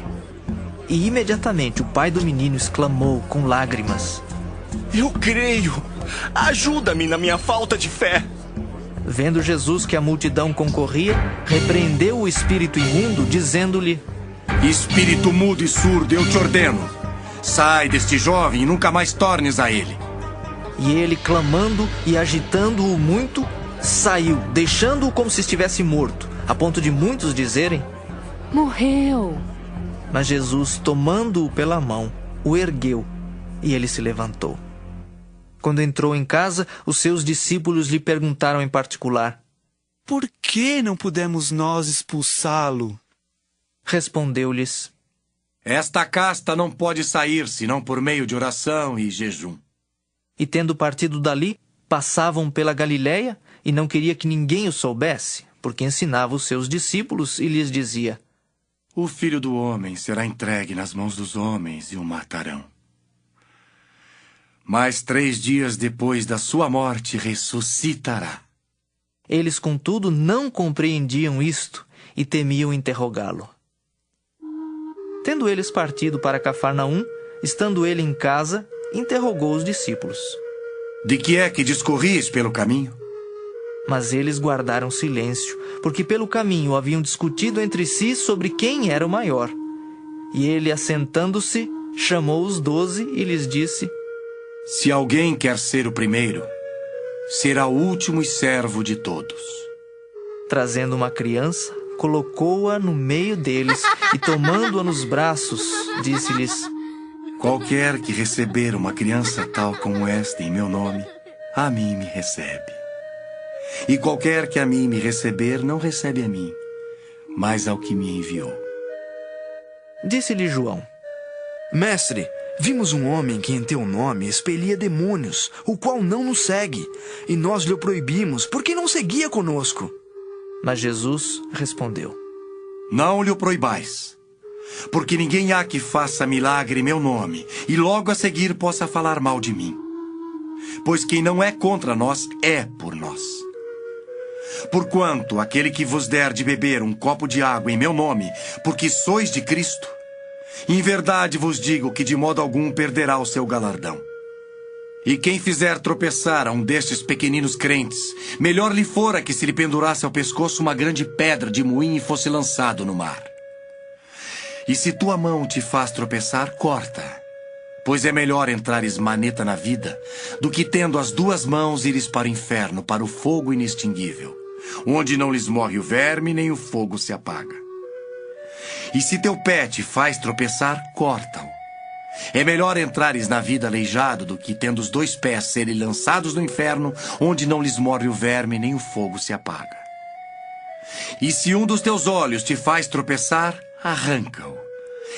E imediatamente o pai do menino exclamou com lágrimas: Eu creio, ajuda-me na minha falta de fé. Vendo Jesus que a multidão concorria, repreendeu o espírito imundo, dizendo-lhe: Espírito mudo e surdo, eu te ordeno, sai deste jovem e nunca mais tornes a ele. E ele, clamando e agitando-o muito, saiu, deixando-o como se estivesse morto, a ponto de muitos dizerem: Morreu. Mas Jesus, tomando-o pela mão, o ergueu, e ele se levantou. Quando entrou em casa, os seus discípulos lhe perguntaram em particular: Por que não pudemos nós expulsá-lo? Respondeu-lhes: Esta casta não pode sair, senão por meio de oração e jejum. E tendo partido dali, passavam pela Galiléia, e não queria que ninguém o soubesse, porque ensinava os seus discípulos e lhes dizia: O Filho do Homem será entregue nas mãos dos homens e o matarão. Mas 3 dias depois da sua morte ressuscitará. Eles, contudo, não compreendiam isto e temiam interrogá-lo. Tendo eles partido para Cafarnaum, estando ele em casa, interrogou os discípulos: De que é que discorris pelo caminho? Mas eles guardaram silêncio, porque pelo caminho haviam discutido entre si sobre quem era o maior. E ele, assentando-se, chamou os 12 e lhes disse: Se alguém quer ser o primeiro, será o último e servo de todos. Trazendo uma criança, colocou-a no meio deles e, tomando-a nos braços, disse-lhes: Qualquer que receber uma criança tal como esta em meu nome, a mim me recebe. E qualquer que a mim me receber, não recebe a mim, mas ao que me enviou. Disse-lhe João: Mestre, vimos um homem que em teu nome expelia demônios, o qual não nos segue, e nós lhe o proibimos, porque não seguia conosco. Mas Jesus respondeu: Não lhe o proibais, porque ninguém há que faça milagre em meu nome, e logo a seguir possa falar mal de mim. Pois quem não é contra nós, é por nós. Porquanto aquele que vos der de beber um copo de água em meu nome, porque sois de Cristo, em verdade vos digo que de modo algum perderá o seu galardão. E quem fizer tropeçar a um destes pequeninos crentes, melhor lhe fora que se lhe pendurasse ao pescoço uma grande pedra de moinho e fosse lançado no mar. E se tua mão te faz tropeçar, corta. Pois é melhor entrares maneta na vida, do que tendo as duas mãos ires para o inferno, para o fogo inextinguível, onde não lhes morre o verme, nem o fogo se apaga. E se teu pé te faz tropeçar, corta-o. É melhor entrares na vida aleijado, do que tendo os dois pés serem lançados no inferno, onde não lhes morre o verme, nem o fogo se apaga. E se um dos teus olhos te faz tropeçar, arranca-o.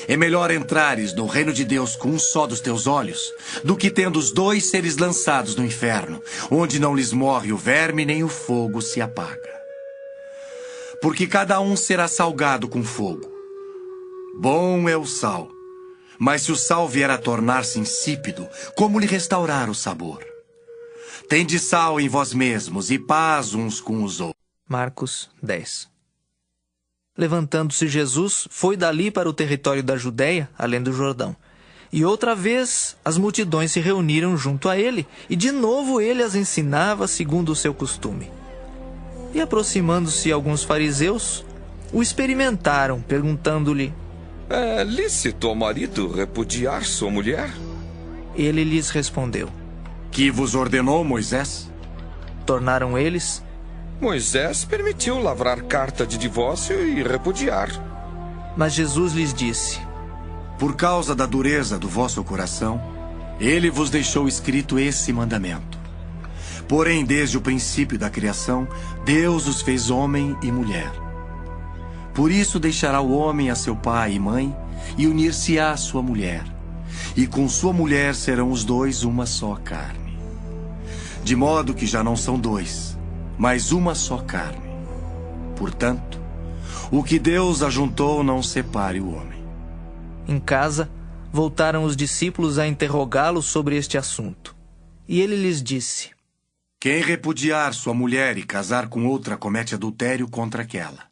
É melhor entrares no reino de Deus com um só dos teus olhos, do que tendo os dois seres lançados no inferno, onde não lhes morre o verme, nem o fogo se apaga. Porque cada um será salgado com fogo. Bom é o sal, mas se o sal vier a tornar-se insípido, como lhe restaurar o sabor? Tende sal em vós mesmos e paz uns com os outros. Marcos 10. Levantando-se Jesus, foi dali para o território da Judéia, além do Jordão. E outra vez as multidões se reuniram junto a ele, e de novo ele as ensinava segundo o seu costume. E aproximando-se alguns fariseus, o experimentaram, perguntando-lhe: É lícito ao marido repudiar sua mulher? Ele lhes respondeu: Que vos ordenou Moisés? Tornaram eles: Moisés permitiu lavrar carta de divórcio e repudiar. Mas Jesus lhes disse: Por causa da dureza do vosso coração, ele vos deixou escrito esse mandamento. Porém, desde o princípio da criação, Deus os fez homem e mulher. Por isso deixará o homem a seu pai e mãe, e unir-se-á à sua mulher. E com sua mulher serão os dois uma só carne. De modo que já não são dois, mas uma só carne. Portanto, o que Deus ajuntou não separe o homem. Em casa, voltaram os discípulos a interrogá-lo sobre este assunto. E ele lhes disse: Quem repudiar sua mulher e casar com outra comete adultério contra aquela.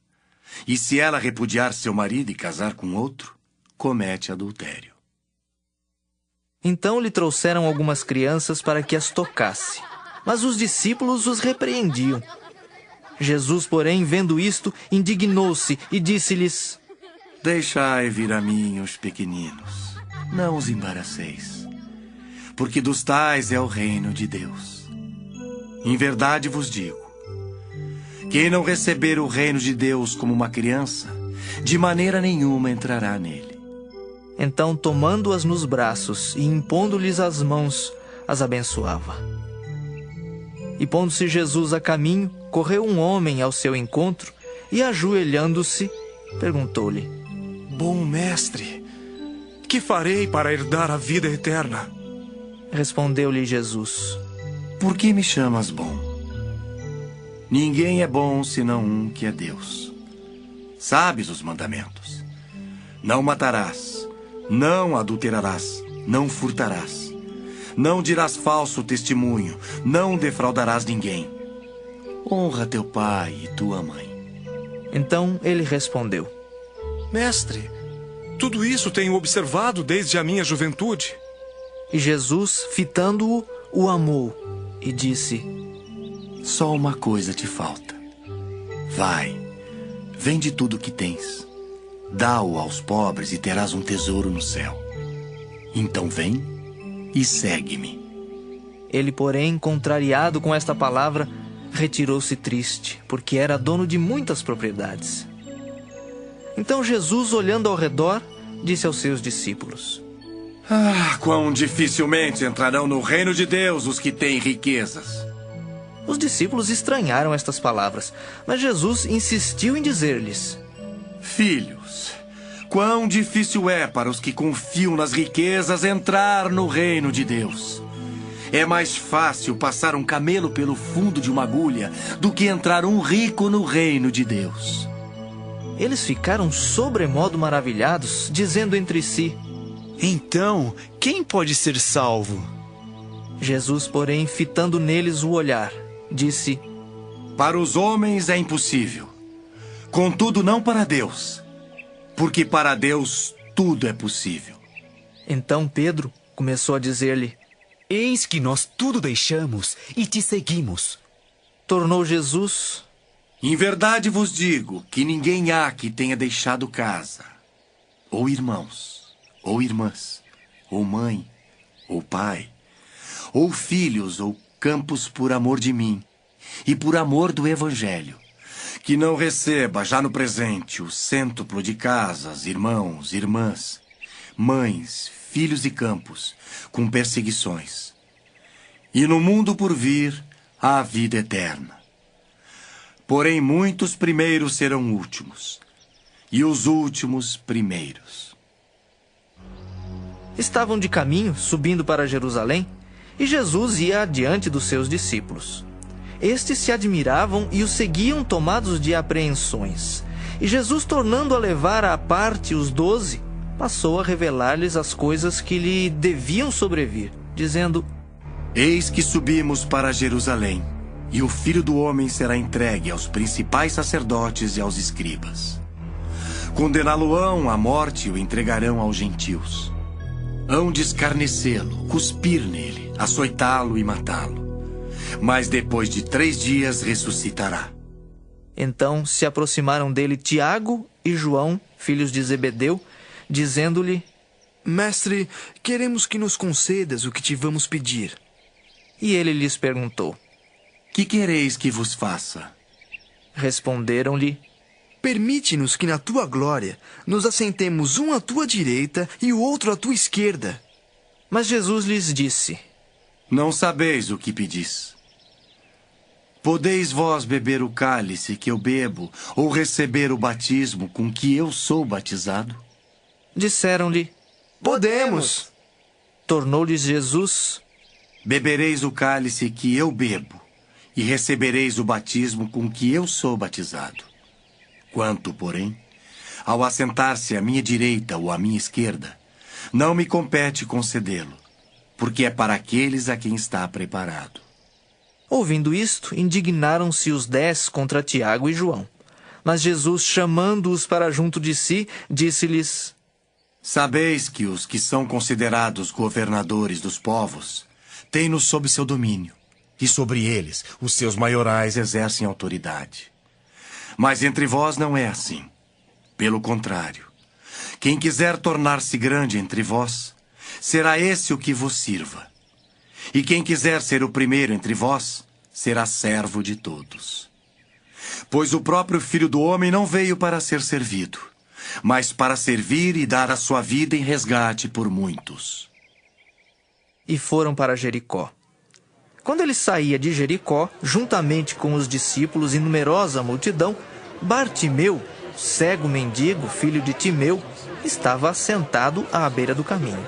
E se ela repudiar seu marido e casar com outro, comete adultério. Então lhe trouxeram algumas crianças para que as tocasse. Mas os discípulos os repreendiam. Jesus, porém, vendo isto, indignou-se e disse-lhes: Deixai vir a mim os pequeninos, não os embaraceis, porque dos tais é o reino de Deus. Em verdade vos digo, quem não receber o reino de Deus como uma criança, de maneira nenhuma entrará nele. Então, tomando-as nos braços e impondo-lhes as mãos, as abençoava. E pondo-se Jesus a caminho, correu um homem ao seu encontro e, ajoelhando-se, perguntou-lhe: Bom mestre, que farei para herdar a vida eterna? Respondeu-lhe Jesus: Por que me chamas bom? Ninguém é bom senão um que é Deus. Sabes os mandamentos: não matarás, não adulterarás, não furtarás, não dirás falso testemunho, não defraudarás ninguém. Honra teu pai e tua mãe. Então ele respondeu: Mestre, tudo isso tenho observado desde a minha juventude. E Jesus, fitando-o, o amou e disse: Só uma coisa te falta. Vai, vende tudo o que tens, dá-o aos pobres e terás um tesouro no céu. Então vem e segue-me. Ele, porém, contrariado com esta palavra, retirou-se triste, porque era dono de muitas propriedades. Então Jesus, olhando ao redor, disse aos seus discípulos: Quão dificilmente entrarão no reino de Deus os que têm riquezas. Os discípulos estranharam estas palavras, mas Jesus insistiu em dizer-lhes: Filhos, quão difícil é para os que confiam nas riquezas entrar no reino de Deus. É mais fácil passar um camelo pelo fundo de uma agulha do que entrar um rico no reino de Deus. Eles ficaram sobremodo maravilhados, dizendo entre si: Então, quem pode ser salvo? Jesus, porém, fitando neles o olhar, disse: Para os homens é impossível, contudo não para Deus, porque para Deus tudo é possível. Então Pedro começou a dizer-lhe: Eis que nós tudo deixamos e te seguimos. Tornou Jesus: Em verdade vos digo que ninguém há que tenha deixado casa, ou irmãos, ou irmãs, ou mãe, ou pai, ou filhos, ou campos por amor de mim e por amor do Evangelho, que não receba já no presente o cêntuplo de casas, irmãos, irmãs, mães, filhos e campos, com perseguições. E no mundo por vir, a vida eterna. Porém, muitos primeiros serão últimos, e os últimos primeiros. Estavam de caminho, subindo para Jerusalém, e Jesus ia adiante dos seus discípulos. Estes se admiravam e o seguiam tomados de apreensões. E Jesus, tornando a levar à parte os 12, passou a revelar-lhes as coisas que lhe deviam sobrevir, dizendo: Eis que subimos para Jerusalém, e o Filho do Homem será entregue aos principais sacerdotes e aos escribas. Condená-lo-ão à morte e o entregarão aos gentios. Hão de escarnecê-lo, cuspir nele, açoitá-lo e matá-lo. Mas depois de 3 dias ressuscitará. Então se aproximaram dele Tiago e João, filhos de Zebedeu, dizendo-lhe: Mestre, queremos que nos concedas o que te vamos pedir. E ele lhes perguntou: Que quereis que vos faça? Responderam-lhe: Permite-nos que na tua glória nos assentemos um à tua direita e o outro à tua esquerda. Mas Jesus lhes disse: Não sabeis o que pedis. Podeis vós beber o cálice que eu bebo, ou receber o batismo com que eu sou batizado? Disseram-lhe: Podemos. Tornou-lhes Jesus: Bebereis o cálice que eu bebo, e recebereis o batismo com que eu sou batizado. Quanto, porém, ao assentar-se à minha direita ou à minha esquerda, não me compete concedê-lo, porque é para aqueles a quem está preparado. Ouvindo isto, indignaram-se os 10 contra Tiago e João. Mas Jesus, chamando-os para junto de si, disse-lhes: Sabeis que os que são considerados governadores dos povos têm-nos sob seu domínio, e sobre eles os seus maiorais exercem autoridade. Mas entre vós não é assim. Pelo contrário, quem quiser tornar-se grande entre vós, será esse o que vos sirva. E quem quiser ser o primeiro entre vós, será servo de todos. Pois o próprio Filho do Homem não veio para ser servido, mas para servir e dar a sua vida em resgate por muitos. E foram para Jericó. Quando ele saía de Jericó, juntamente com os discípulos e numerosa multidão, Bartimeu, cego mendigo, filho de Timeu, estava assentado à beira do caminho.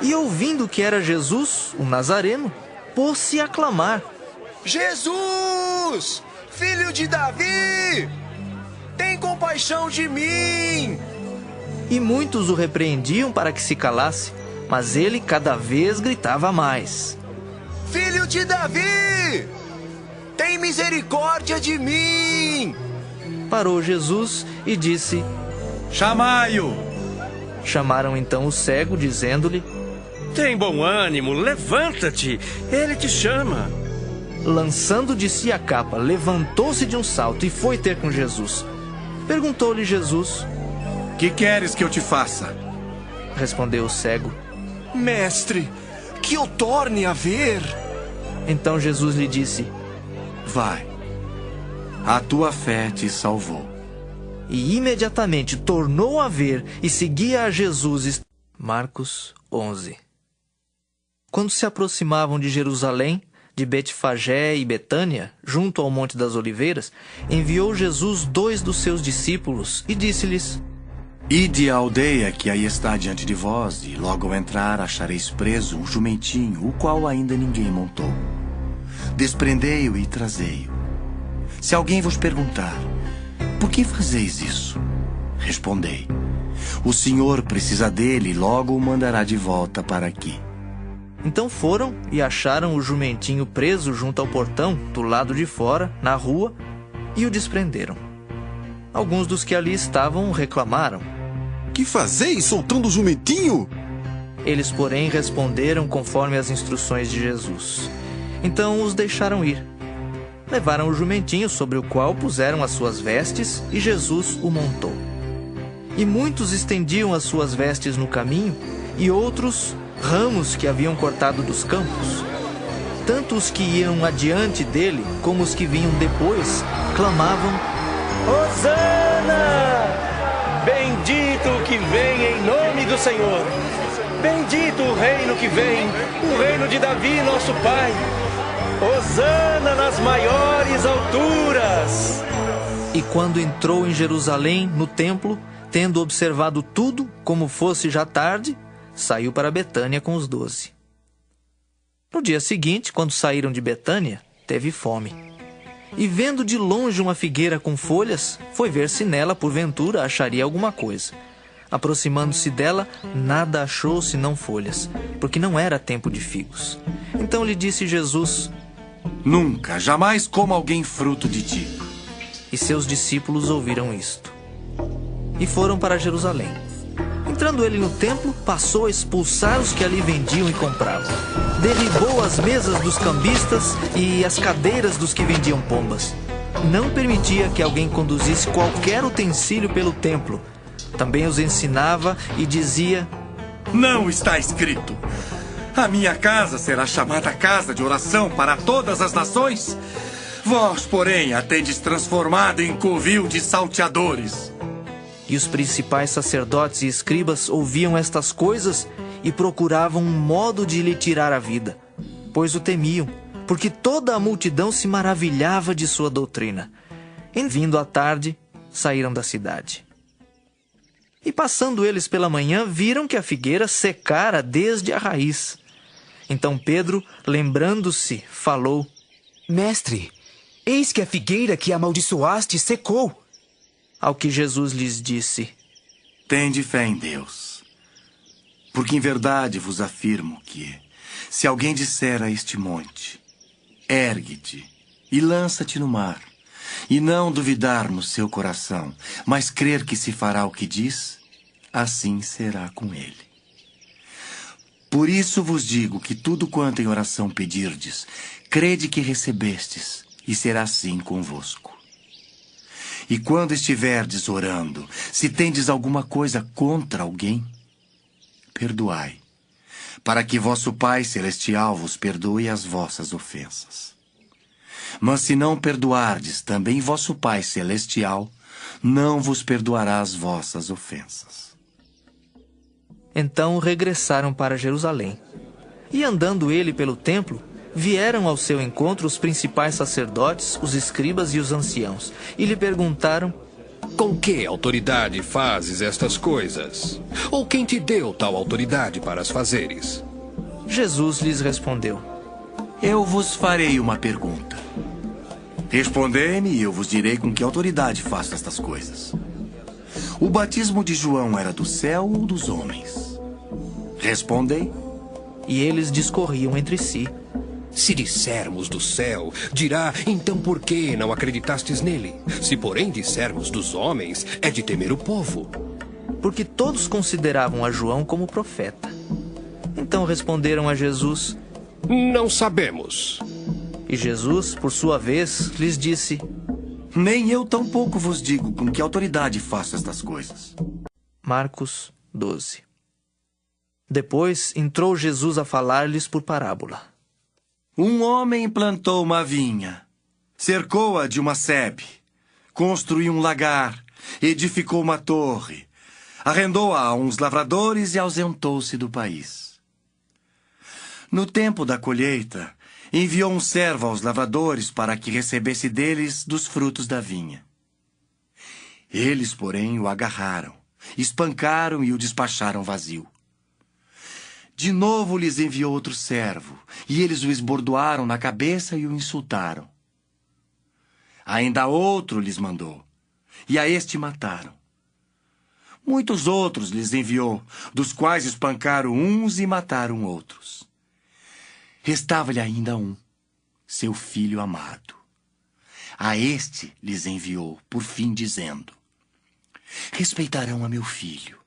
E ouvindo que era Jesus, o Nazareno, pôs-se a clamar: Jesus, filho de Davi, tem compaixão de mim! E muitos o repreendiam para que se calasse, mas ele cada vez gritava mais: Filho de Davi, tem misericórdia de mim! Parou Jesus e disse: Chamai-o! Chamaram então o cego, dizendo-lhe: Tem bom ânimo, levanta-te, ele te chama. Lançando de si a capa, levantou-se de um salto e foi ter com Jesus. Perguntou-lhe Jesus: Que queres que eu te faça? Respondeu o cego: Mestre, que eu torne a ver. Então Jesus lhe disse: Vai, a tua fé te salvou. E imediatamente tornou a ver e seguia a Jesus. Marcos 11. Quando se aproximavam de Jerusalém, de Betfagé e Betânia, junto ao Monte das Oliveiras, enviou Jesus 2 dos seus discípulos e disse-lhes: Ide à aldeia que aí está diante de vós, e logo ao entrar achareis preso um jumentinho, o qual ainda ninguém montou. Desprendei-o e trazei-o. Se alguém vos perguntar: Por que fazeis isso? Respondei: O Senhor precisa dele e logo o mandará de volta para aqui. Então foram e acharam o jumentinho preso junto ao portão, do lado de fora, na rua, e o desprenderam. Alguns dos que ali estavam reclamaram: Que fazeis soltando o jumentinho? Eles, porém, responderam conforme as instruções de Jesus. Então os deixaram ir. Levaram o jumentinho sobre o qual puseram as suas vestes e Jesus o montou. E muitos estendiam as suas vestes no caminho e outros ramos que haviam cortado dos campos. Tanto os que iam adiante dele como os que vinham depois clamavam: Hosana! Bendito o que vem em nome do Senhor! Bendito o reino que vem, o reino de Davi, nosso pai! Hosana nas maiores alturas! E quando entrou em Jerusalém, no templo, tendo observado tudo, como fosse já tarde, saiu para Betânia com os 12. No dia seguinte, quando saíram de Betânia, teve fome. E vendo de longe uma figueira com folhas, foi ver se nela, porventura, acharia alguma coisa. Aproximando-se dela, nada achou senão folhas, porque não era tempo de figos. Então lhe disse Jesus: Nunca, jamais coma alguém fruto de ti. E seus discípulos ouviram isto. E foram para Jerusalém. Entrando ele no templo, passou a expulsar os que ali vendiam e compravam. Derribou as mesas dos cambistas e as cadeiras dos que vendiam pombas. Não permitia que alguém conduzisse qualquer utensílio pelo templo. Também os ensinava e dizia: Não está escrito: a minha casa será chamada casa de oração para todas as nações? Vós, porém, a tendes transformado em covil de salteadores. E os principais sacerdotes e escribas ouviam estas coisas e procuravam um modo de lhe tirar a vida, pois o temiam, porque toda a multidão se maravilhava de sua doutrina. E vindo à tarde, saíram da cidade. E passando eles pela manhã, viram que a figueira secara desde a raiz. Então Pedro, lembrando-se, falou: Mestre, eis que a figueira que amaldiçoaste secou. Ao que Jesus lhes disse: Tende fé em Deus, porque em verdade vos afirmo que, se alguém disser a este monte: ergue-te e lança-te no mar, e não duvidar no seu coração, mas crer que se fará o que diz, assim será com ele. Por isso vos digo que tudo quanto em oração pedirdes, crede que recebestes, e será assim convosco. E quando estiverdes orando, se tendes alguma coisa contra alguém, perdoai, para que vosso Pai Celestial vos perdoe as vossas ofensas. Mas se não perdoardes, também vosso Pai Celestial não vos perdoará as vossas ofensas. Então regressaram para Jerusalém. E andando ele pelo templo, vieram ao seu encontro os principais sacerdotes, os escribas e os anciãos, e lhe perguntaram: Com que autoridade fazes estas coisas? Ou quem te deu tal autoridade para as fazeres? Jesus lhes respondeu: Eu vos farei uma pergunta. Respondei-me e eu vos direi com que autoridade faço estas coisas. O batismo de João era do céu ou dos homens? Respondei. E eles discorriam entre si. Se dissermos do céu, dirá, então por que não acreditastes nele? Se porém dissermos dos homens, é de temer o povo. Porque todos consideravam a João como profeta. Então responderam a Jesus: Não sabemos. E Jesus, por sua vez, lhes disse: Nem eu tampouco vos digo com que autoridade faço estas coisas. Marcos 12. Depois entrou Jesus a falar-lhes por parábola. Um homem plantou uma vinha, cercou-a de uma sebe, construiu um lagar, edificou uma torre, arrendou-a a uns lavradores e ausentou-se do país. No tempo da colheita, enviou um servo aos lavradores para que recebesse deles dos frutos da vinha. Eles, porém, o agarraram, espancaram e o despacharam vazio. De novo lhes enviou outro servo, e eles o esbordoaram na cabeça e o insultaram. Ainda outro lhes mandou, e a este mataram. Muitos outros lhes enviou, dos quais espancaram uns e mataram outros. Restava-lhe ainda um, seu filho amado. A este lhes enviou, por fim, dizendo: Respeitarão a meu filho.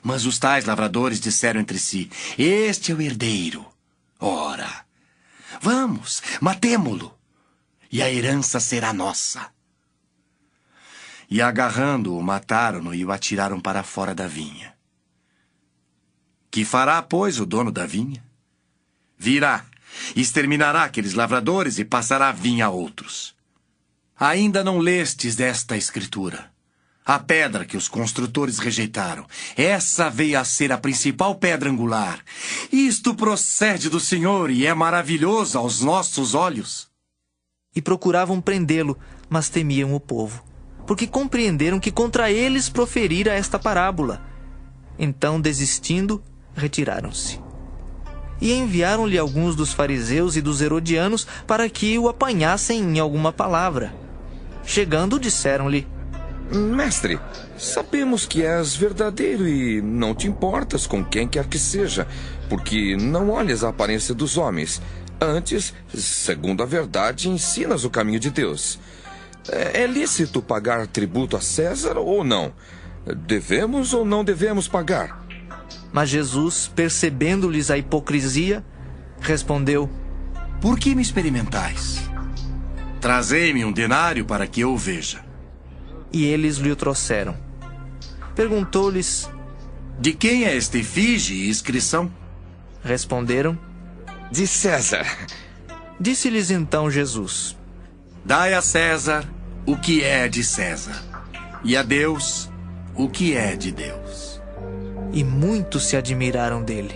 Mas os tais lavradores disseram entre si: este é o herdeiro. Ora, vamos, matemo-lo, e a herança será nossa. E agarrando-o, mataram-no e o atiraram para fora da vinha. Que fará, pois, o dono da vinha? Virá, exterminará aqueles lavradores e passará a vinha a outros. Ainda não lestes desta escritura? A pedra que os construtores rejeitaram, essa veio a ser a principal pedra angular. Isto procede do Senhor e é maravilhoso aos nossos olhos. E procuravam prendê-lo, mas temiam o povo, porque compreenderam que contra eles proferira esta parábola. Então, desistindo, retiraram-se. E enviaram-lhe alguns dos fariseus e dos herodianos para que o apanhassem em alguma palavra. Chegando, disseram-lhe: Mestre, sabemos que és verdadeiro e não te importas com quem quer que seja, porque não olhas a aparência dos homens. Antes, segundo a verdade, ensinas o caminho de Deus. É lícito pagar tributo a César ou não? Devemos ou não devemos pagar? Mas Jesus, percebendo-lhes a hipocrisia, respondeu: Por que me experimentais? Trazei-me um denário para que eu o veja. E eles lhe o trouxeram. Perguntou-lhes: De quem é esta efígie e inscrição? Responderam: De César. Disse-lhes então Jesus: Dai a César o que é de César, e a Deus o que é de Deus. E muitos se admiraram dele.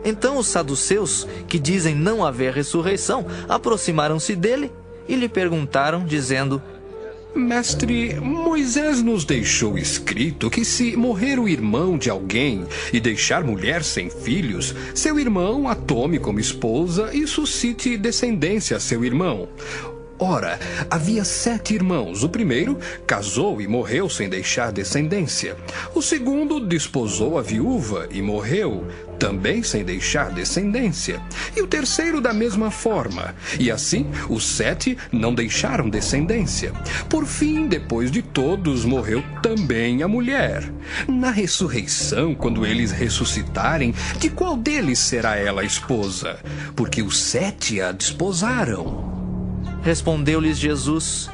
Então os saduceus, que dizem não haver ressurreição, aproximaram-se dele e lhe perguntaram, dizendo: Mestre, Moisés nos deixou escrito que se morrer o irmão de alguém e deixar mulher sem filhos, seu irmão a tome como esposa e suscite descendência a seu irmão. Ora, havia 7 irmãos. O primeiro casou e morreu sem deixar descendência. O segundo desposou a viúva e morreu, também sem deixar descendência. E o terceiro da mesma forma. E assim, os 7 não deixaram descendência. Por fim, depois de todos, morreu também a mulher. Na ressurreição, quando eles ressuscitarem, de qual deles será ela a esposa? Porque os 7 a desposaram. Respondeu-lhes Jesus: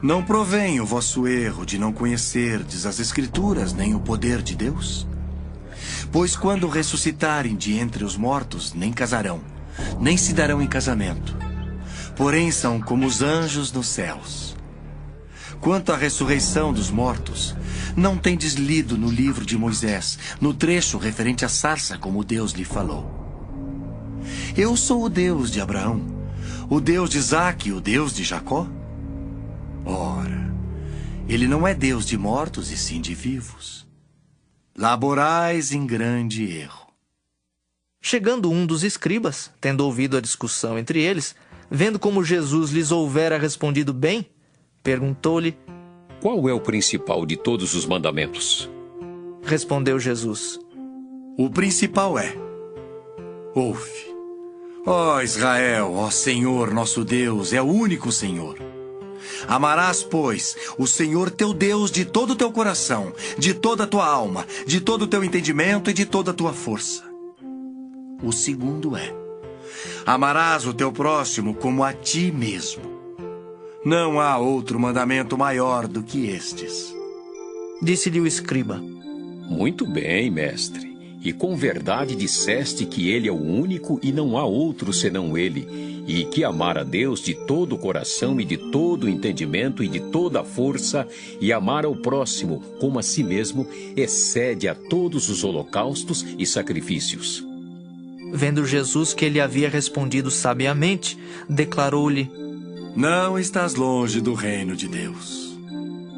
Não provém o vosso erro de não conhecerdes as Escrituras nem o poder de Deus? Pois quando ressuscitarem de entre os mortos, nem casarão, nem se darão em casamento. Porém são como os anjos nos céus. Quanto à ressurreição dos mortos, não tendes lido no livro de Moisés, no trecho referente à sarça, como Deus lhe falou? Eu sou o Deus de Abraão, o Deus de Isaque e o Deus de Jacó? Ora, ele não é Deus de mortos e sim de vivos. Laborais em grande erro. Chegando um dos escribas, tendo ouvido a discussão entre eles, vendo como Jesus lhes houvera respondido bem, perguntou-lhe: Qual é o principal de todos os mandamentos? Respondeu Jesus: O principal é: ouve. Ó Israel, ó Senhor nosso Deus, é o único Senhor. Amarás, pois, o Senhor teu Deus de todo o teu coração, de toda a tua alma, de todo o teu entendimento e de toda a tua força. O segundo é: amarás o teu próximo como a ti mesmo. Não há outro mandamento maior do que estes. Disse-lhe o escriba: Muito bem, mestre. E com verdade disseste que ele é o único e não há outro senão ele, e que amar a Deus de todo o coração e de todo o entendimento e de toda a força, e amar ao próximo como a si mesmo, excede a todos os holocaustos e sacrifícios. Vendo Jesus que ele havia respondido sabiamente, declarou-lhe: Não estás longe do reino de Deus.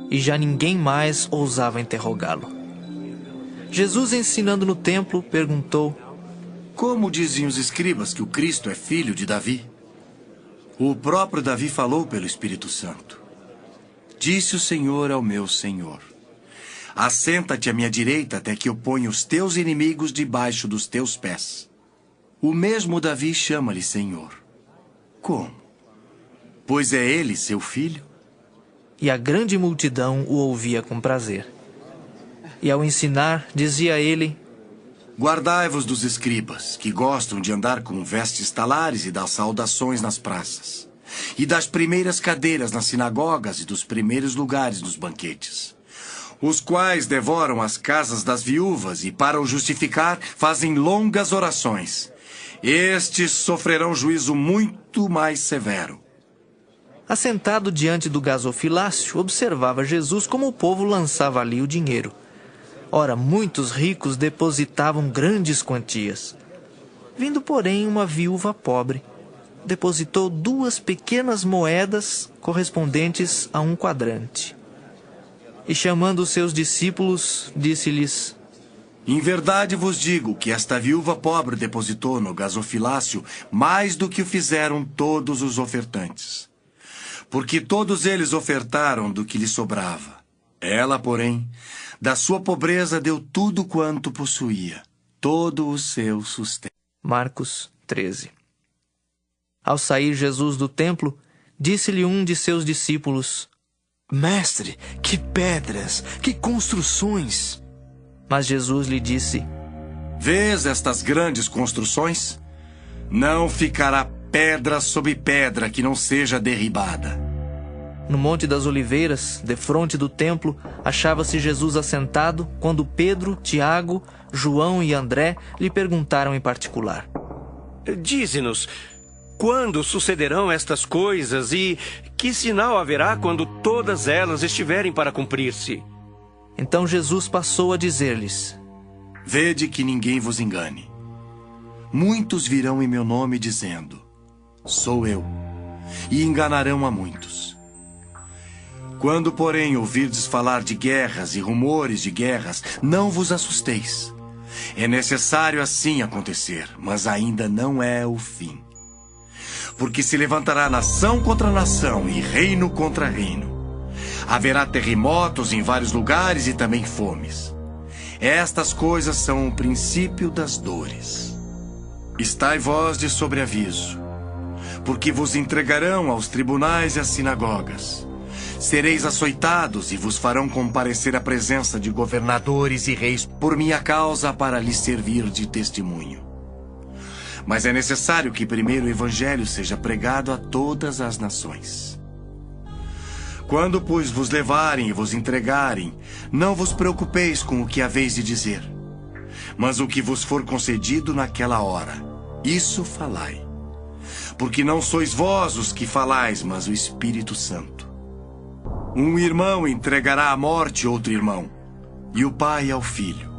E já ninguém mais ousava interrogá-lo. Jesus, ensinando no templo, perguntou: Como dizem os escribas que o Cristo é filho de Davi? O próprio Davi falou pelo Espírito Santo. Disse o Senhor ao meu Senhor: Assenta-te à minha direita até que eu ponha os teus inimigos debaixo dos teus pés. O mesmo Davi chama-lhe Senhor. Como? Pois é ele seu filho? E a grande multidão o ouvia com prazer. E ao ensinar, dizia ele: Guardai-vos dos escribas, que gostam de andar com vestes talares e das saudações nas praças, e das primeiras cadeiras nas sinagogas e dos primeiros lugares nos banquetes, os quais devoram as casas das viúvas e, para o justificar, fazem longas orações. Estes sofrerão juízo muito mais severo. Assentado diante do gasofilácio, observava Jesus como o povo lançava ali o dinheiro. Ora, muitos ricos depositavam grandes quantias. Vindo, porém, uma viúva pobre, depositou 2 pequenas moedas correspondentes a 1 quadrante. E chamando os seus discípulos, disse-lhes: Em verdade vos digo que esta viúva pobre depositou no gasofilácio mais do que o fizeram todos os ofertantes. Porque todos eles ofertaram do que lhe sobrava. Ela, porém, da sua pobreza deu tudo quanto possuía, todo o seu sustento. Marcos 13. Ao sair Jesus do templo, disse-lhe um de seus discípulos: Mestre, que pedras, que construções! Mas Jesus lhe disse: Vês estas grandes construções? Não ficará pedra sobre pedra que não seja derribada. No Monte das Oliveiras, defronte do templo, achava-se Jesus assentado, quando Pedro, Tiago, João e André lhe perguntaram em particular: Dize-nos, quando sucederão estas coisas e que sinal haverá quando todas elas estiverem para cumprir-se? Então Jesus passou a dizer-lhes: Vede que ninguém vos engane. Muitos virão em meu nome dizendo: Sou eu, e enganarão a muitos. Quando, porém, ouvirdes falar de guerras e rumores de guerras, não vos assusteis. É necessário assim acontecer, mas ainda não é o fim. Porque se levantará nação contra nação e reino contra reino. Haverá terremotos em vários lugares e também fomes. Estas coisas são o princípio das dores. Estai vós de sobreaviso, porque vos entregarão aos tribunais e às sinagogas. Sereis açoitados e vos farão comparecer à presença de governadores e reis por minha causa para lhes servir de testemunho. Mas é necessário que primeiro o evangelho seja pregado a todas as nações. Quando, pois, vos levarem e vos entregarem, não vos preocupeis com o que haveis de dizer, mas o que vos for concedido naquela hora, isso falai. Porque não sois vós os que falais, mas o Espírito Santo. Um irmão entregará à morte outro irmão, e o pai ao filho.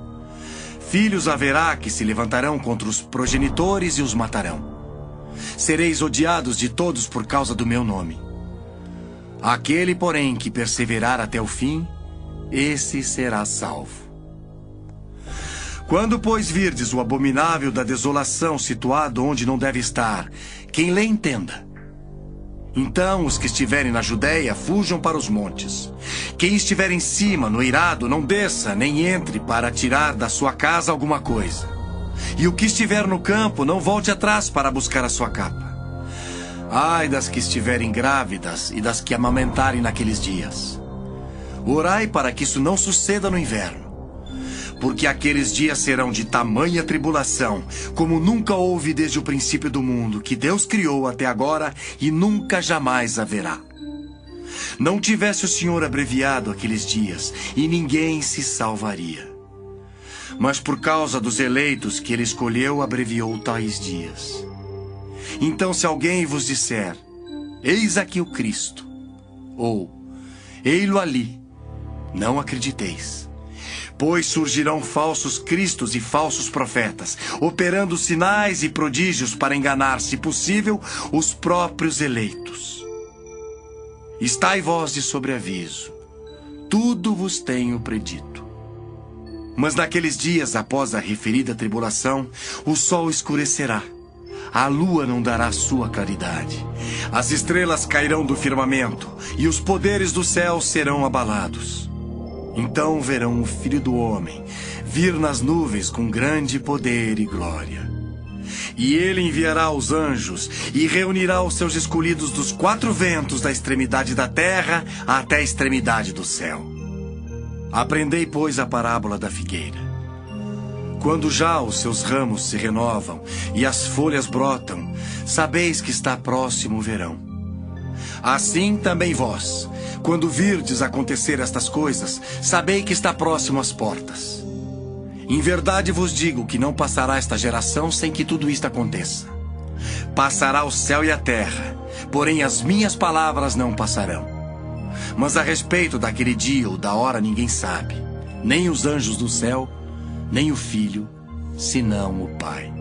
Filhos haverá que se levantarão contra os progenitores e os matarão. Sereis odiados de todos por causa do meu nome. Aquele, porém, que perseverar até o fim, esse será salvo. Quando, pois, virdes o abominável da desolação situado onde não deve estar, quem lê entenda. Então os que estiverem na Judéia fujam para os montes. Quem estiver em cima, no eirado, não desça, nem entre para tirar da sua casa alguma coisa. E o que estiver no campo, não volte atrás para buscar a sua capa. Ai das que estiverem grávidas e das que amamentarem naqueles dias. Orai para que isso não suceda no inverno. Porque aqueles dias serão de tamanha tribulação, como nunca houve desde o princípio do mundo, que Deus criou até agora e nunca jamais haverá. Não tivesse o Senhor abreviado aqueles dias, e ninguém se salvaria. Mas por causa dos eleitos que ele escolheu, abreviou tais dias. Então, se alguém vos disser: eis aqui o Cristo, ou ei-lo ali, não acrediteis. Pois surgirão falsos cristos e falsos profetas, operando sinais e prodígios para enganar, se possível, os próprios eleitos. Estai vós de sobreaviso, tudo vos tenho predito. Mas naqueles dias, após a referida tribulação, o sol escurecerá, a lua não dará sua claridade, as estrelas cairão do firmamento, e os poderes do céu serão abalados. Então verão o Filho do Homem vir nas nuvens com grande poder e glória. E ele enviará os anjos e reunirá os seus escolhidos dos 4 ventos, da extremidade da terra até a extremidade do céu. Aprendei, pois, a parábola da figueira. Quando já os seus ramos se renovam e as folhas brotam, sabeis que está próximo o verão. Assim também vós, quando virdes acontecer estas coisas, sabei que está próximo às portas. Em verdade vos digo que não passará esta geração sem que tudo isto aconteça. Passará o céu e a terra, porém as minhas palavras não passarão. Mas a respeito daquele dia ou da hora ninguém sabe, nem os anjos do céu, nem o Filho, senão o Pai.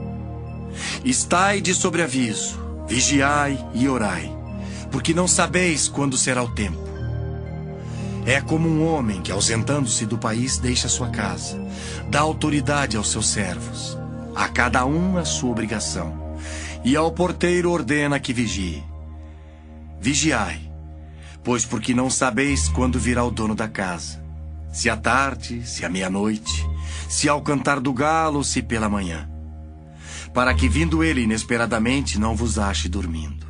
Estai de sobreaviso, vigiai e orai, porque não sabeis quando será o tempo. É como um homem que, ausentando-se do país, deixa sua casa, dá autoridade aos seus servos, a cada um a sua obrigação, e ao porteiro ordena que vigie. Vigiai, pois porque não sabeis quando virá o dono da casa, se à tarde, se à meia-noite, se ao cantar do galo, se pela manhã, para que vindo ele inesperadamente não vos ache dormindo.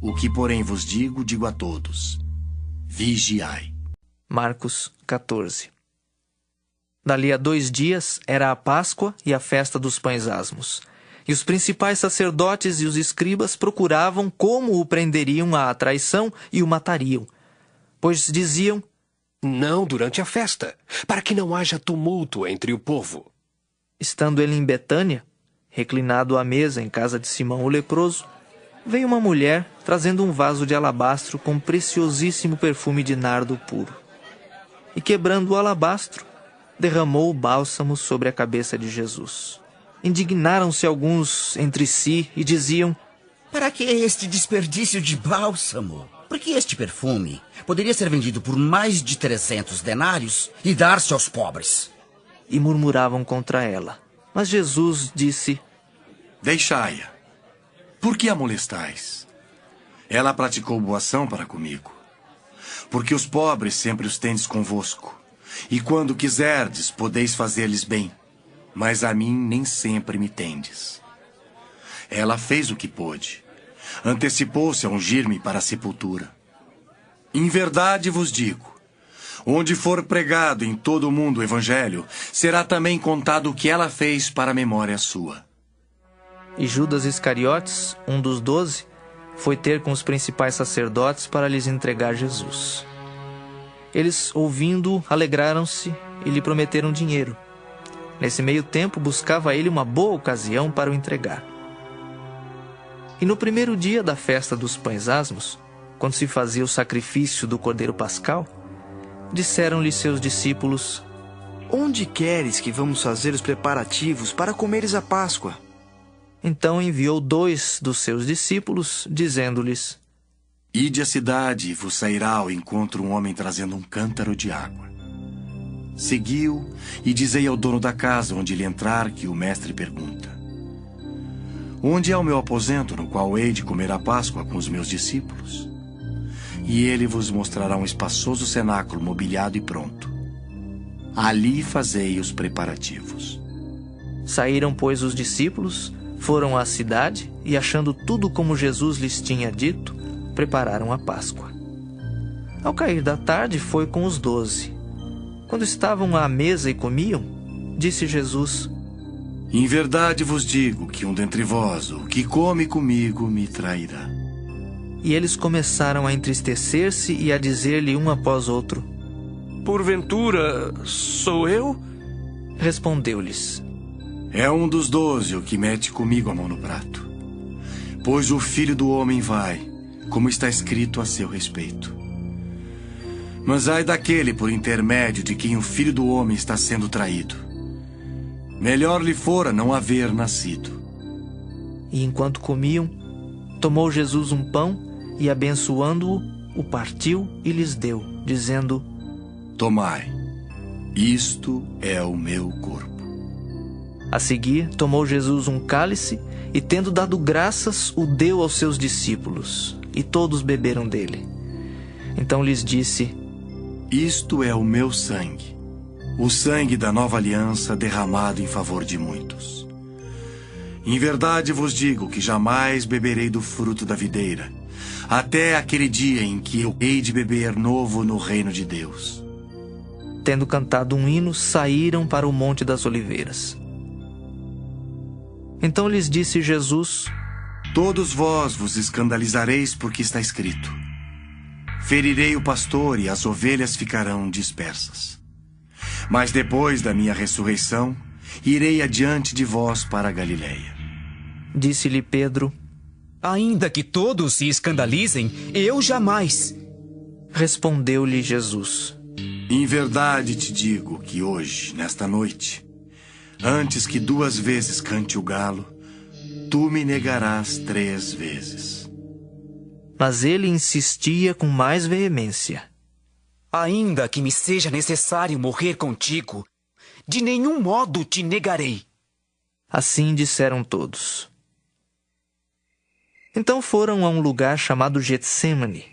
O que, porém, vos digo, digo a todos: vigiai. Marcos 14. Dali a 2 dias era a Páscoa e a festa dos pães asmos. E os principais sacerdotes e os escribas procuravam como o prenderiam à traição e o matariam. Pois diziam: não durante a festa, para que não haja tumulto entre o povo. Estando ele em Betânia, reclinado à mesa em casa de Simão o leproso, veio uma mulher trazendo um vaso de alabastro com preciosíssimo perfume de nardo puro. E quebrando o alabastro, derramou o bálsamo sobre a cabeça de Jesus. Indignaram-se alguns entre si e diziam: para que este desperdício de bálsamo? Porque este perfume poderia ser vendido por mais de 300 denários e dar-se aos pobres. E murmuravam contra ela. Mas Jesus disse: deixai-a. Por que a molestais? Ela praticou boa ação para comigo. Porque os pobres sempre os tendes convosco, e quando quiserdes, podeis fazer-lhes bem, mas a mim nem sempre me tendes. Ela fez o que pôde. Antecipou-se a ungir-me para a sepultura. Em verdade vos digo, onde for pregado em todo o mundo o evangelho, será também contado o que ela fez para a memória sua. E Judas Iscariotes, um dos 12, foi ter com os principais sacerdotes para lhes entregar Jesus. Eles, ouvindo-o, alegraram-se e lhe prometeram dinheiro. Nesse meio tempo, buscava ele uma boa ocasião para o entregar. E no primeiro dia da festa dos pães asmos, quando se fazia o sacrifício do cordeiro pascal, disseram-lhe seus discípulos: onde queres que vamos fazer os preparativos para comeres a Páscoa? Então enviou 2 dos seus discípulos, dizendo-lhes: ide à cidade e vos sairá ao encontro um homem trazendo um cântaro de água. Seguiu e dizei ao dono da casa onde ele entrar que o mestre pergunta: onde é o meu aposento no qual hei de comer a Páscoa com os meus discípulos? E ele vos mostrará um espaçoso cenáculo mobiliado e pronto. Ali fazei os preparativos. Saíram, pois, os discípulos, foram à cidade e, achando tudo como Jesus lhes tinha dito, prepararam a Páscoa. Ao cair da tarde, foi com os 12. Quando estavam à mesa e comiam, disse Jesus: em verdade vos digo que um dentre vós, o que come comigo, me trairá. E eles começaram a entristecer-se e a dizer-lhe um após outro: porventura, sou eu? Respondeu-lhes: é um dos 12 o que mete comigo a mão no prato. Pois o Filho do Homem vai, como está escrito a seu respeito. Mas ai daquele por intermédio de quem o Filho do Homem está sendo traído. Melhor lhe fora não haver nascido. E enquanto comiam, tomou Jesus um pão e, abençoando-o, o partiu e lhes deu, dizendo: tomai, isto é o meu corpo. A seguir, tomou Jesus um cálice e, tendo dado graças, o deu aos seus discípulos, e todos beberam dele. Então lhes disse: isto é o meu sangue, o sangue da nova aliança derramado em favor de muitos. Em verdade vos digo que jamais beberei do fruto da videira, até aquele dia em que eu hei de beber novo no reino de Deus. tendo cantado um hino, saíram para o Monte das Oliveiras. Então lhes disse Jesus: Todos vós vos escandalizareis porque está escrito: ferirei o pastor e as ovelhas ficarão dispersas. Mas depois da minha ressurreição, irei adiante de vós para a Galileia. Disse-lhe Pedro: Ainda que todos se escandalizem, eu jamais. Respondeu-lhe Jesus: Em verdade te digo que hoje, nesta noite, antes que 2 vezes cante o galo, tu me negarás 3 vezes. Mas ele insistia com mais veemência: Ainda que me seja necessário morrer contigo, de nenhum modo te negarei. Assim disseram todos. Então foram a um lugar chamado Getsêmani.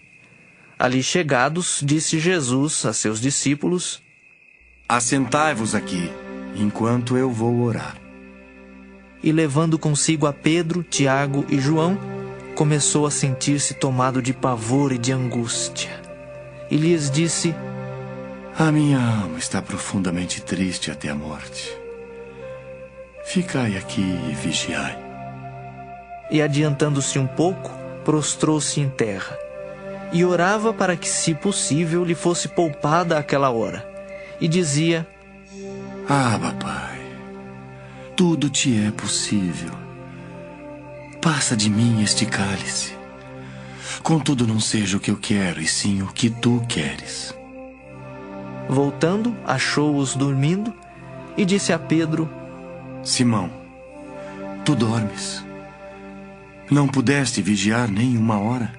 Ali chegados, disse Jesus a seus discípulos: Assentai-vos aqui, enquanto eu vou orar. E levando consigo a Pedro, Tiago e João, começou a sentir-se tomado de pavor e de angústia. E lhes disse: A minha alma está profundamente triste até a morte. Ficai aqui e vigiai. E adiantando-se um pouco, prostrou-se em terra, e orava para que, se possível, lhe fosse poupada aquela hora. E dizia: Abba, Pai, tudo te é possível. Passa de mim este cálice. Contudo, não seja o que eu quero, e sim o que tu queres. Voltando, achou-os dormindo, e disse a Pedro: Simão, tu dormes? Não pudeste vigiar nem 1 hora?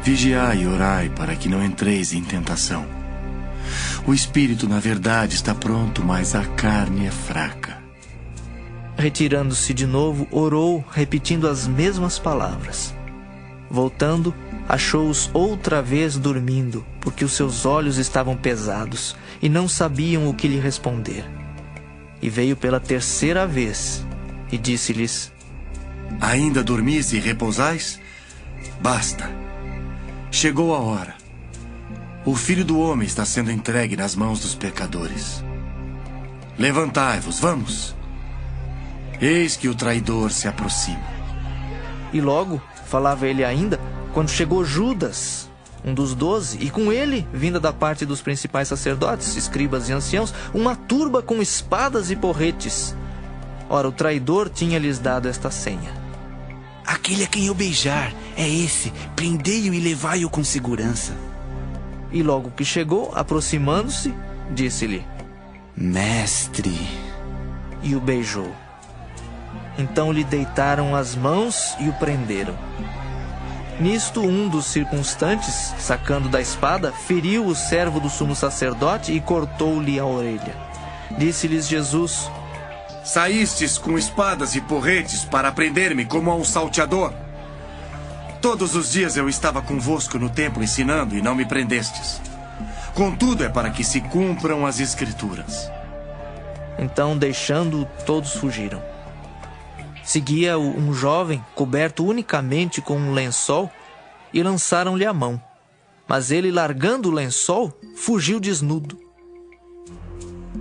Vigiai e orai para que não entreis em tentação. O espírito, na verdade, está pronto, mas a carne é fraca. Retirando-se de novo, orou, repetindo as mesmas palavras. Voltando, achou-os outra vez dormindo, porque os seus olhos estavam pesados, e não sabiam o que lhe responder. E veio pela 3ª vez, e disse-lhes: Ainda dormis e repousais? Basta. Chegou a hora. O Filho do Homem está sendo entregue nas mãos dos pecadores. Levantai-vos, vamos. Eis que o traidor se aproxima. E logo, falava ele ainda, quando chegou Judas, um dos 12, e com ele, vinda da parte dos principais sacerdotes, escribas e anciãos, uma turba com espadas e porretes. Ora, o traidor tinha-lhes dado esta senha: Aquele a quem eu beijar, é esse, prendei-o e levai-o com segurança. E logo que chegou, aproximando-se, disse-lhe: Mestre. E o beijou. Então lhe deitaram as mãos e o prenderam. Nisto, um dos circunstantes, sacando da espada, feriu o servo do sumo sacerdote e cortou-lhe a orelha. Disse-lhes Jesus: Saístes com espadas e porretes para prender-me como a um salteador. Todos os dias eu estava convosco no templo ensinando e não me prendestes. Contudo, é para que se cumpram as Escrituras. Então, deixando-o, todos fugiram. Seguia-o um jovem, coberto unicamente com um lençol, e lançaram-lhe a mão. Mas ele, largando o lençol, fugiu desnudo.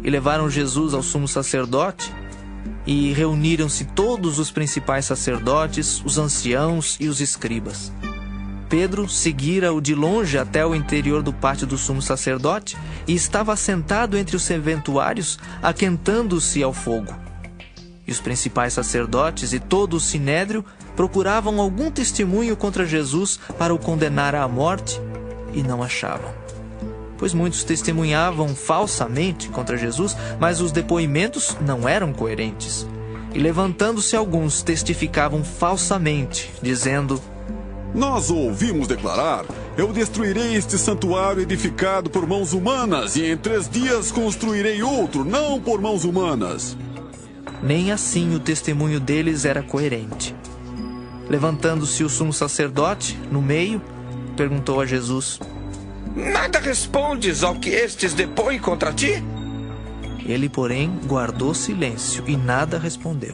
E levaram Jesus ao sumo sacerdote, e reuniram-se todos os principais sacerdotes, os anciãos e os escribas. Pedro seguira-o de longe até o interior do pátio do sumo sacerdote e estava sentado entre os serventuários, aquentando-se ao fogo. E os principais sacerdotes e todo o sinédrio procuravam algum testemunho contra Jesus para o condenar à morte e não achavam. Pois muitos testemunhavam falsamente contra Jesus, mas os depoimentos não eram coerentes. E levantando-se alguns, testificavam falsamente, dizendo: Nós o ouvimos declarar: Eu destruirei este santuário edificado por mãos humanas, e em 3 dias construirei outro, não por mãos humanas. Nem assim o testemunho deles era coerente. Levantando-se o sumo sacerdote, no meio, perguntou a Jesus: Nada respondes ao que estes depõem contra ti? Ele, porém, guardou silêncio e nada respondeu.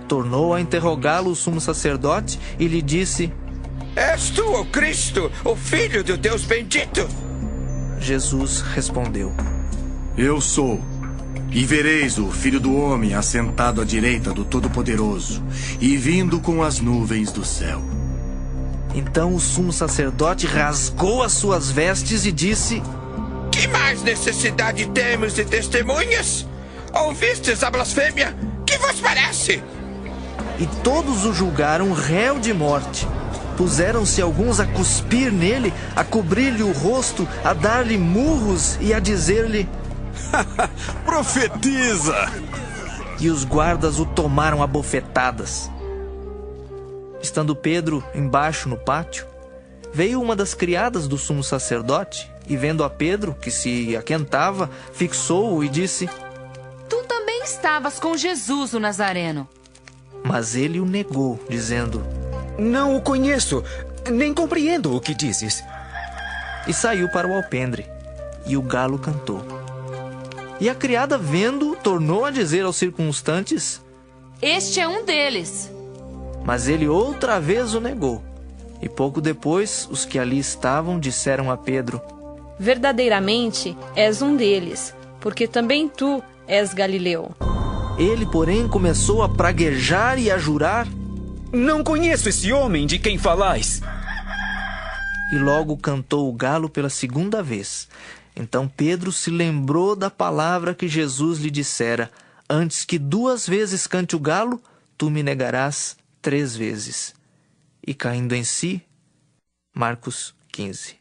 Tornou a interrogá-lo o sumo sacerdote e lhe disse: És tu o Cristo, o Filho do Deus bendito? Jesus respondeu: Eu sou. E vereis o Filho do Homem assentado à direita do Todo-Poderoso e vindo com as nuvens do céu. Então o sumo sacerdote rasgou as suas vestes e disse: Que mais necessidade temos de testemunhas? Ouvistes a blasfêmia? Que vos parece? E todos o julgaram réu de morte. Puseram-se alguns a cuspir nele, a cobrir-lhe o rosto, a dar-lhe murros e a dizer-lhe: Profetiza! E os guardas o tomaram a bofetadas. Estando Pedro embaixo no pátio, veio uma das criadas do sumo sacerdote e, vendo a Pedro, que se aquentava, fixou-o e disse: Tu também estavas com Jesus, o Nazareno. Mas ele o negou, dizendo: Não o conheço, nem compreendo o que dizes. E saiu para o alpendre, e o galo cantou. E a criada, vendo, tornou a dizer aos circunstantes: Este é um deles. Mas ele outra vez o negou. E pouco depois, os que ali estavam disseram a Pedro: Verdadeiramente és um deles, porque também tu és Galileu. Ele, porém, começou a praguejar e a jurar: Não conheço esse homem de quem falais. E logo cantou o galo pela segunda vez. Então Pedro se lembrou da palavra que Jesus lhe dissera: Antes que 2 vezes cante o galo, tu me negarás 3 vezes. E caindo em si, Marcos 15.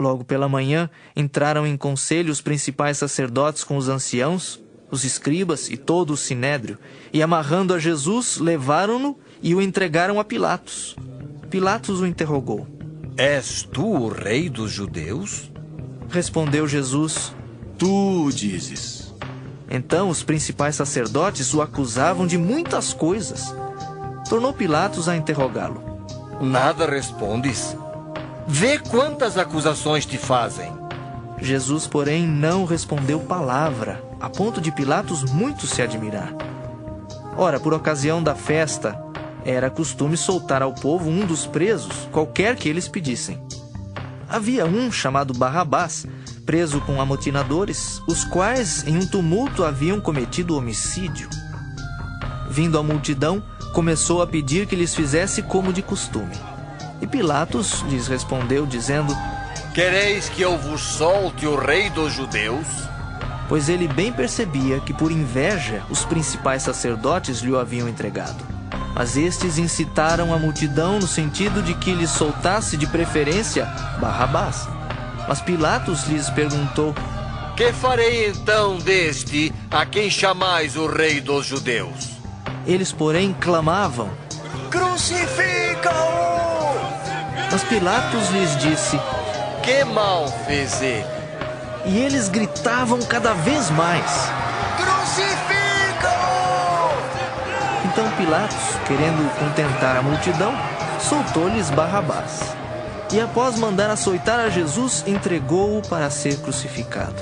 Logo pela manhã, entraram em conselho os principais sacerdotes com os anciãos, os escribas e todo o sinédrio, e amarrando a Jesus, levaram-no e o entregaram a Pilatos. Pilatos o interrogou: És tu o rei dos judeus? Respondeu Jesus: Tu dizes. Então os principais sacerdotes o acusavam de muitas coisas. Tornou Pilatos a interrogá-lo: Nada respondes? Vê quantas acusações te fazem. Jesus, porém, não respondeu palavra, a ponto de Pilatos muito se admirar. Ora, por ocasião da festa, era costume soltar ao povo um dos presos, qualquer que eles pedissem. Havia um chamado Barrabás, preso com amotinadores, os quais em um tumulto haviam cometido homicídio. Vindo a multidão, começou a pedir que lhes fizesse como de costume. E Pilatos lhes respondeu, dizendo: Quereis que eu vos solte o rei dos judeus? Pois ele bem percebia que por inveja os principais sacerdotes lhe o haviam entregado. Mas estes incitaram a multidão no sentido de que lhes soltasse de preferência Barrabás. Mas Pilatos lhes perguntou: Que farei então deste a quem chamais o rei dos judeus? Eles, porém, clamavam: Crucifica-o! Mas Pilatos lhes disse: Que mal fez ele? E eles gritavam cada vez mais: Crucifica-o! Então Pilatos, querendo contentar a multidão, soltou-lhes Barrabás. E após mandar açoitar a Jesus, entregou-o para ser crucificado.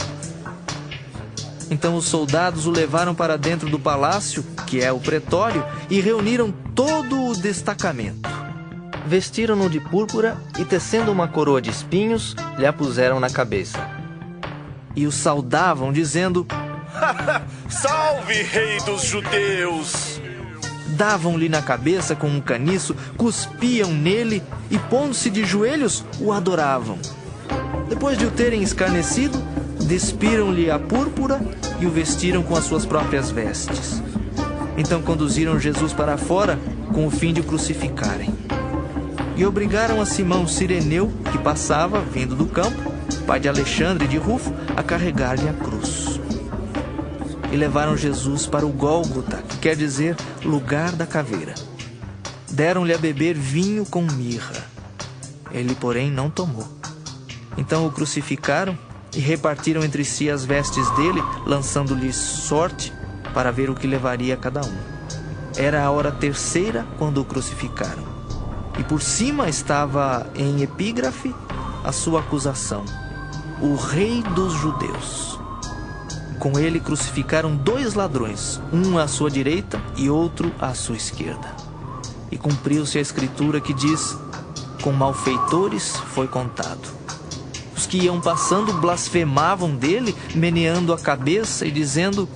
Então os soldados o levaram para dentro do palácio, que é o pretório, e reuniram todo o destacamento. Vestiram-no de púrpura e, tecendo uma coroa de espinhos, lhe a puseram na cabeça. E o saudavam, dizendo: Salve, rei dos judeus! Davam-lhe na cabeça com um caniço, cuspiam nele e, pondo-se de joelhos, o adoravam. Depois de o terem escarnecido, despiram-lhe a púrpura e o vestiram com as suas próprias vestes. Então conduziram Jesus para fora com o fim de o crucificarem. E obrigaram a Simão Cireneu, que passava, vindo do campo, pai de Alexandre e de Rufo, a carregar-lhe a cruz. E levaram Jesus para o Gólgota, que quer dizer lugar da caveira. Deram-lhe a beber vinho com mirra. Ele, porém, não tomou. Então o crucificaram e repartiram entre si as vestes dele, lançando-lhe sorte para ver o que levaria cada um. Era a hora terceira quando o crucificaram. E por cima estava em epígrafe a sua acusação: o rei dos judeus. Com ele crucificaram 2 ladrões, um à sua direita e outro à sua esquerda. E cumpriu-se a escritura que diz: com malfeitores foi contado. Os que iam passando blasfemavam dele, meneando a cabeça e dizendo: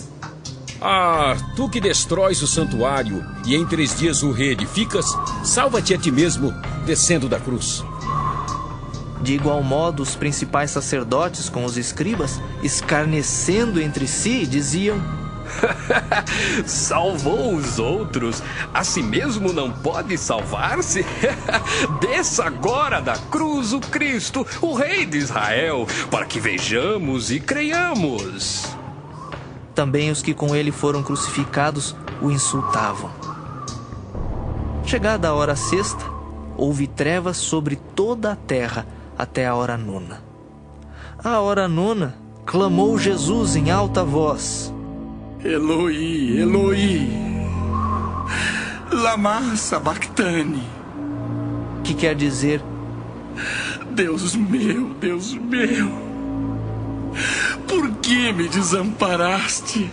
Ah, tu que destróis o santuário e em 3 dias o reedificas, salva-te a ti mesmo, descendo da cruz. De igual modo, os principais sacerdotes com os escribas, escarnecendo entre si, diziam: Salvou os outros, a si mesmo não pode salvar-se? Desça agora da cruz o Cristo, o Rei de Israel, para que vejamos e creiamos. Também os que com ele foram crucificados o insultavam. Chegada a hora sexta, houve trevas sobre toda a terra até a hora nona. À hora nona, clamou Jesus em alta voz: Eloi, Eloi, lama sabachthani. Que quer dizer: Deus meu, por que me desamparaste?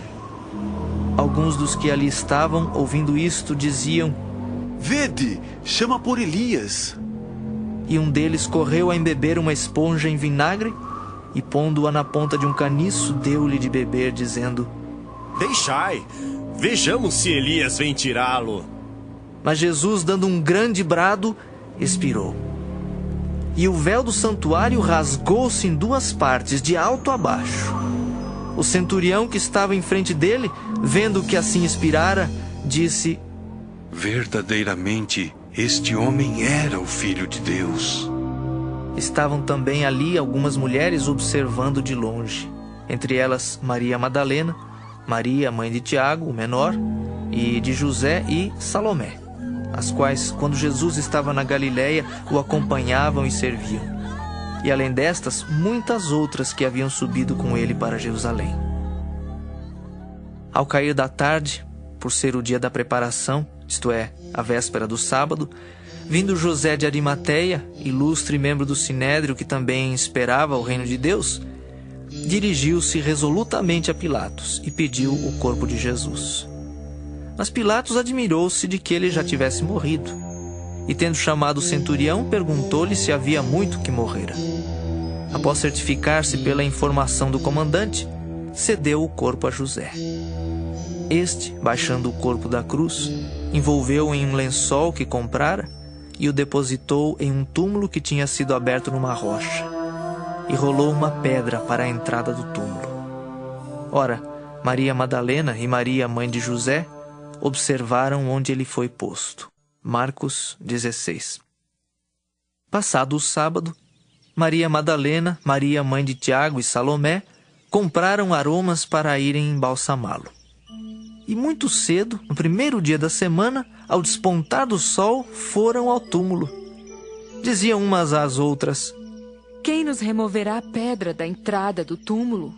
Alguns dos que ali estavam, ouvindo isto, diziam: Vede, chama por Elias. E um deles correu a embeber uma esponja em vinagre e, pondo-a na ponta de um caniço, deu-lhe de beber, dizendo: Deixai, vejamos se Elias vem tirá-lo. Mas Jesus, dando um grande brado, expirou. E o véu do santuário rasgou-se em 2 partes, de alto a baixo. O centurião que estava em frente dele, vendo que assim expirara, disse: Verdadeiramente, este homem era o Filho de Deus. Estavam também ali algumas mulheres observando de longe, entre elas Maria Madalena, Maria, mãe de Tiago, o menor, e de José e Salomé, as quais, quando Jesus estava na Galileia, o acompanhavam e serviam. E além destas, muitas outras que haviam subido com ele para Jerusalém. Ao cair da tarde, por ser o dia da preparação, isto é, a véspera do sábado, vindo José de Arimateia, ilustre membro do Sinédrio que também esperava o reino de Deus, dirigiu-se resolutamente a Pilatos e pediu o corpo de Jesus. Mas Pilatos admirou-se de que ele já tivesse morrido, e tendo chamado o centurião, perguntou-lhe se havia muito que morrera. Após certificar-se pela informação do comandante, cedeu o corpo a José. Este, baixando o corpo da cruz, envolveu-o em um lençol que comprara e o depositou em um túmulo que tinha sido aberto numa rocha, e rolou uma pedra para a entrada do túmulo. Ora, Maria Madalena e Maria, mãe de José, observaram onde ele foi posto. Marcos 16. Passado o sábado, Maria Madalena, Maria, mãe de Tiago e Salomé, compraram aromas para irem embalsamá-lo. E muito cedo, no primeiro dia da semana, ao despontar do sol, foram ao túmulo. Diziam umas às outras: Quem nos removerá a pedra da entrada do túmulo?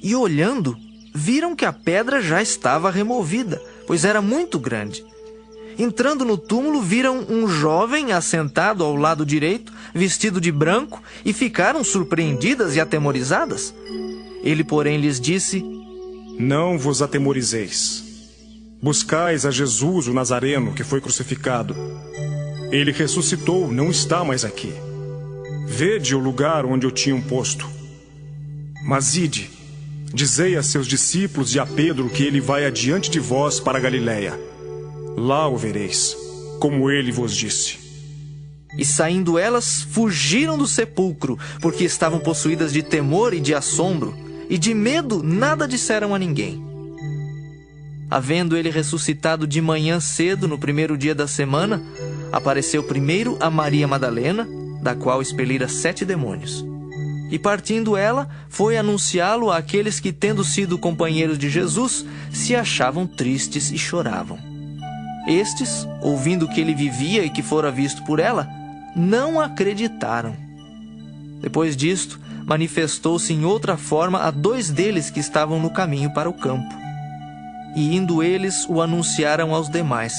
E olhando, viram que a pedra já estava removida, pois era muito grande. Entrando no túmulo, viram um jovem assentado ao lado direito, vestido de branco, e ficaram surpreendidas e atemorizadas. Ele, porém, lhes disse: Não vos atemorizeis. Buscais a Jesus, o Nazareno, que foi crucificado. Ele ressuscitou, não está mais aqui. Vede o lugar onde o tinham posto. Mas ide, dizei a seus discípulos e a Pedro que ele vai adiante de vós para a Galileia. Lá o vereis, como ele vos disse. E saindo elas, fugiram do sepulcro, porque estavam possuídas de temor e de assombro, e de medo nada disseram a ninguém. Havendo ele ressuscitado de manhã cedo, no primeiro dia da semana, apareceu primeiro a Maria Madalena, da qual expelira 7 demônios. E partindo ela, foi anunciá-lo àqueles que, tendo sido companheiros de Jesus, se achavam tristes e choravam. Estes, ouvindo que ele vivia e que fora visto por ela, não acreditaram. Depois disto, manifestou-se em outra forma a 2 deles que estavam no caminho para o campo. E indo eles, o anunciaram aos demais,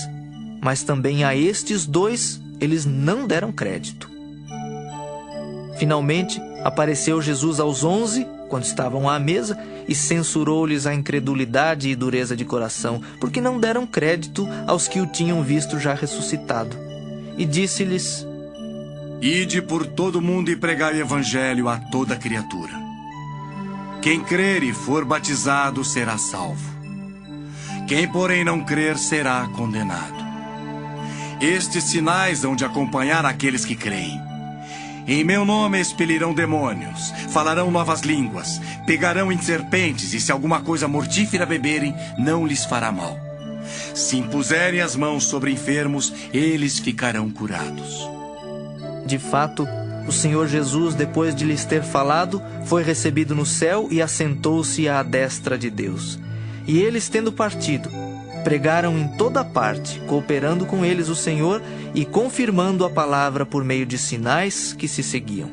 mas também a estes 2 eles não deram crédito. Finalmente, apareceu Jesus aos 11, quando estavam à mesa, e censurou-lhes a incredulidade e dureza de coração, porque não deram crédito aos que o tinham visto já ressuscitado. E disse-lhes: Ide por todo o mundo e pregai o evangelho a toda criatura. Quem crer e for batizado será salvo. Quem, porém, não crer será condenado. Estes sinais hão de acompanhar aqueles que creem. Em meu nome expelirão demônios, falarão novas línguas, pegarão em serpentes, e se alguma coisa mortífera beberem, não lhes fará mal. Se impuserem as mãos sobre enfermos, eles ficarão curados. De fato, o Senhor Jesus, depois de lhes ter falado, foi recebido no céu e assentou-se à destra de Deus. E eles, tendo partido, pregaram em toda parte, cooperando com eles o Senhor e confirmando a palavra por meio de sinais que se seguiam.